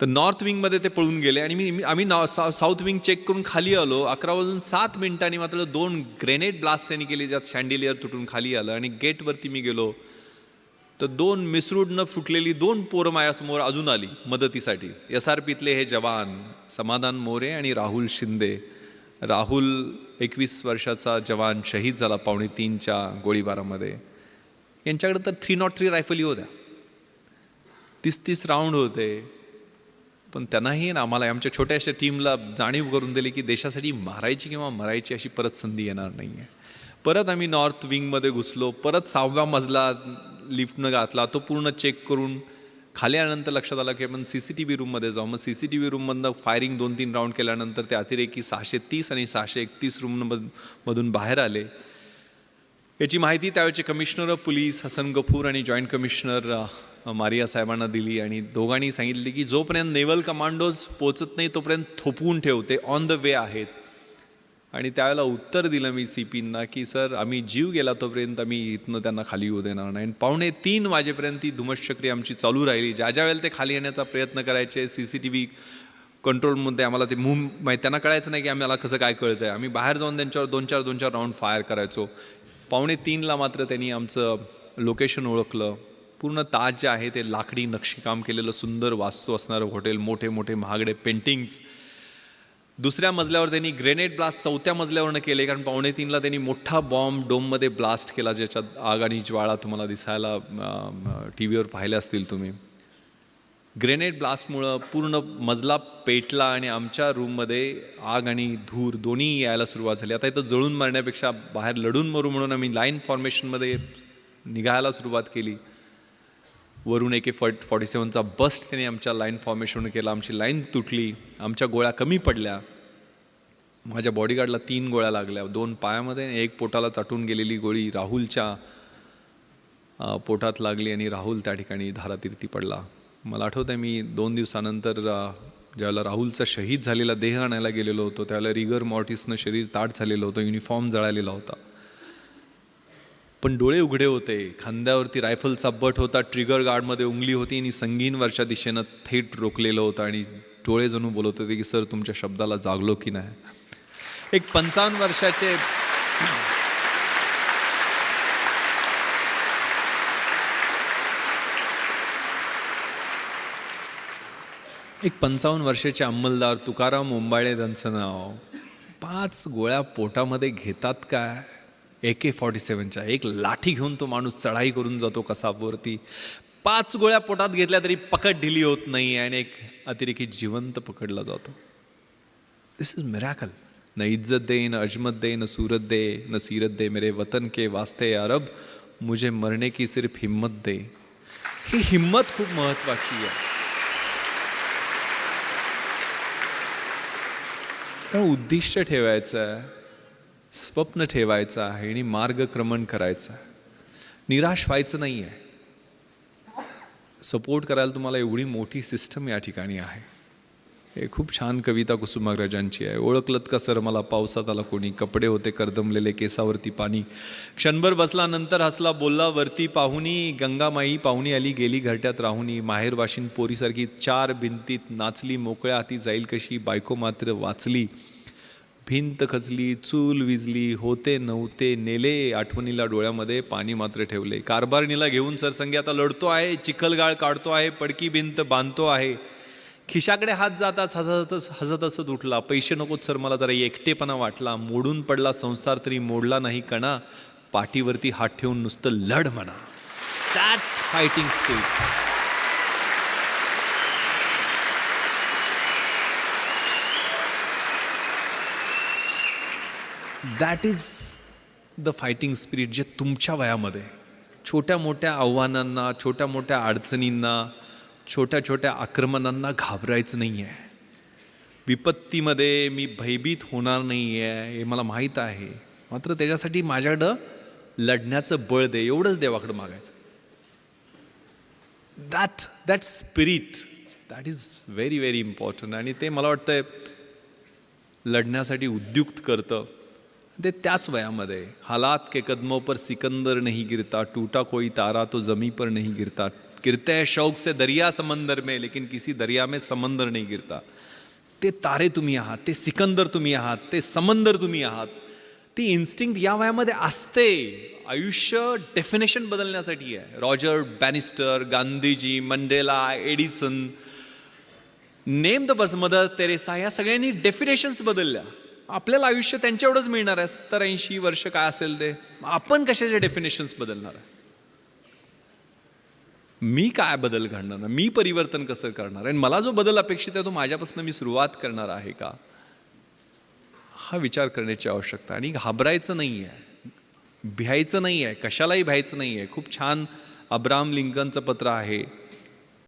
तर नॉर्थ विंगमध्ये ते पळून गेले आणि आम्ही साऊथ विंग चेक करून खाली आलो. 11:07 मात्र 2 ग्रेनेड ब्लास्ट त्यांनी केली, ज्यात शँडिलियर तुटून खाली आलं. आणि गेटवरती मी गेलो तर 2 मिसरूडनं फुटलेली 2 पोरं माझ्यासमोर अजून आली मदतीसाठी. SRPतले हे जवान समाधान मोरे आणि राहुल शिंदे. राहुल 21 वर्षाचा जवान शहीद झाला 2:45च्या गोळीबारामध्ये. यांच्याकडे तर 303 रायफली होत्या, 30 राऊंड होते. पण त्यांनाही ना आम्हाला, आमच्या छोट्याशा टीमला जाणीव करून दिली की देशासाठी मारायची किंवा मरायची अशी परत संधी येणार नाही आहे. परत आम्ही नॉर्थ विंगमध्ये घुसलो. परत 6व्या मजला लिफ्टनं घातला, तो पूर्ण चेक करून खाली आल्यानंतर लक्षात आलं की आपण CCTV रूममध्ये जाऊ. मग CCTV रूममधनं फायरिंग 2-3 राऊंड केल्यानंतर ते अतिरेकी 630 आणि 631 रूममधून बाहेर आले. याची माहिती त्यावेळेचे commissioner of police Hasan Ghafoor आणि जॉईंट कमिशनर मारिया साहेबांना दिली. आणि दोघांनी सांगितले की जोपर्यंत नेव्हल कमांडोज पोचत नाही तोपर्यंत थोपवून ठेवते, ऑन द वे आहेत. आणि त्यावेळेला उत्तर दिलं मी CPंना की सर, आम्ही जीव गेला तोपर्यंत आम्ही इथनं त्यांना खाली येऊ देणार नाही. 2:45 वाजेपर्यंत ती धुमश्चक्री आमची चालू राहिली. ज्या वेळेला ते खाली येण्याचा प्रयत्न करायचे, CCTV कंट्रोलमध्ये आम्हाला ते त्यांना कळायचं नाही की आम्हाला कसं काय कळतं आहे. आम्ही बाहेर जाऊन त्यांच्यावर दोन चार राऊंड फायर करायचो. 2:45ला मात्र त्यांनी आमचं लोकेशन ओळखलं. पूर्ण ताज जे आहे ते लाकडी नक्षीकाम केलेलं सुंदर वास्तू असणारं हॉटेल, मोठे मोठे महागडे पेंटिंग्स. दुसऱ्या मजल्यावर त्यांनी ग्रेनेड ब्लास्ट 4थ्या मजल्यावरनं केले, कारण 2:45ला त्यांनी मोठा बॉम्ब डोममध्ये ब्लास्ट केला, ज्याच्यात आग आणि ज्वाळा तुम्हाला दिसायला टी व्हीवर पाहिले असतील तुम्ही. ग्रेनेड ब्लास्टमुळं पूर्ण मजला पेटला आणि आमच्या रूममध्ये आग आणि धूर दोन्ही यायला सुरुवात झाली. आता इथं जळून मारण्यापेक्षा बाहेर लढून मरू म्हणून आम्ही लाईन फॉर्मेशनमध्ये निघायला सुरुवात केली. वरून AK-47चा बस्ट त्याने आमच्या लाईन फॉर्मेशन केला. आमची लाईन तुटली, आमच्या गोळ्या कमी पडल्या. माझ्या बॉडीगार्डला 3 गोळ्या लागल्या, 2 पायामध्ये आणि 1 पोटाला चाटून गेलेली गोळी राहुलच्या पोटात लागली आणि राहुल त्या ठिकाणी धारातीर्थी पडला. मला आठवतं आहे मी 2 दिवसानंतर ज्यावेळेला राहुलचा शहीद झालेला देह आणायला गेलेलो होतो, त्यावेळेला रिगर मॉर्टिसनं शरीर ताट झालेलं होतं, युनिफॉर्म जळालेला होता, पण डोळे उघडे होते. खांद्यावरती रायफलचा बट होता, ट्रिगर गार्डमध्ये उंगली होती आणि संगीनवरच्या दिशेनं थेट रोखलेलं होतं आणि डोळे जणू बोलत होते की सर तुमच्या शब्दाला जागलो की नाही. एक 55 वर्षाचे एक 55 वर्षाचे अंमलदार तुकाराम ओंबाळे त्यांचं नाव, 5 गोळ्या पोटामध्ये घेतात काय AK-47च्या. एक लाठी घेऊन तो माणूस चढाई करून जातो कसाबवरती. 5 गोळ्या पोटात घेतल्या तरी पकड ढिली होत नाही आणि एक अतिरेकी जिवंत पकडला जातो. दिस इज मिरॅकल. न इज्जत दे, न अजमत दे, न सूरत दे, न सीरत दे, मेरे वतन के वास्ते अरब, मुझे मरने की सिर्फ हिम्मत दे. ही हिम्मत खूप महत्वाची आहे. उद्दिष्ट ठेवायचं आहे, स्वप्न ठेवायचं आहे आणि मार्गक्रमण करायचं आहे. निराश व्हायचं नाही आहे. सपोर्ट करायला तुम्हाला एवढी मोठी सिस्टम या ठिकाणी आहे. हे खूप छान कविता कुसुमाग्रजांची आहे. ओळखलत का सर मला पावसात आला कोणी, कपडे होते करदमलेले केसावरती पाणी, क्षणभर बसला नंतर हसला बोलला वरती पाहुणी, गंगामाई पाहुणी आली गेली घरट्यात राहुनी, माहेर वाशिन पोरीसारखी 4 भिंतीत नाचली, मोकळ्या हाती जाईल कशी, बायको मात्र वाचली, भिंत खचली, चूल विजली, होते नव्हते नेले, आठवणीला डोळ्यामध्ये पाणी मात्र ठेवले, कारभारणीला घेऊन सरसंगी आता लढतो आहे, चिखलगाळ काढतो आहे, पडकी भिंत बांधतो आहे, खिशाकडे हात जाताच हसत हसत उठला, पैसे नकोत सर मला जरा एकटेपणा वाटला, मोडून पडला संसार तरी मोडला नाही कणा, पाठीवरती हात ठेवून नुसतं लढ म्हणा. That fighting spirit. That is the fighting spirit जे तुमच्या वयामध्ये छोट्या मोठ्या आव्हानांना, छोट्या मोठ्या अडचणींना, छोट्या छोट्या आक्रमणांना घाबरायचं नाही आहे. विपत्तीमध्ये मी भयभीत होणार नाही आहे हे मला माहीत आहे, मात्र त्याच्यासाठी माझ्याकडं लढण्याचं बळ दे, एवढंच देवाकडं मागायचं. That spirit that is very very important. आणि ते मला वाटतं लढण्यासाठी उद्युक्त करतं. ते त्याच वयामध्ये हालात के कदमों पर सिकंदर नहीं गिरता, टूटा कोई तारा तो जमी पर नहीं गिरता, गिरते हैं शौक से दरिया समंदर में लेकिन किसी दरिया में समंदर नहीं गिरता. ते तारे तुम्ही आहात, ते सिकंदर तुम्ही आहात, ते समंदर तुम्ही आहात. ती इन्स्टिंक्ट या वयामध्ये असते. आयुष्य डेफिनेशन बदलण्यासाठी आहे. Roger Bannister, Gandhiji, Mandela, Edison, name the person, Mother Teresa, या सगळ्यांनी डेफिनेशन्स बदलल्या. आपल्याला आयुष्य त्यांच्या एवढंच मिळणार आहे, 70-80 वर्ष काय असेल ते. आपण कशाचे डेफिनेशन्स बदलणार आहे? मी काय बदल घडणार, मी परिवर्तन कसं करणार आहे, मला जो बदल अपेक्षित आहे तो माझ्यापासून मी सुरुवात करणार आहे का, हा विचार करण्याची आवश्यकता. आणि घाबरायचं नाही आहे, भ्यायचं नाही आहे, कशालाही भ्यायचं नाही आहे. खूप छान अब्राहम लिंकनचं पत्र आहे,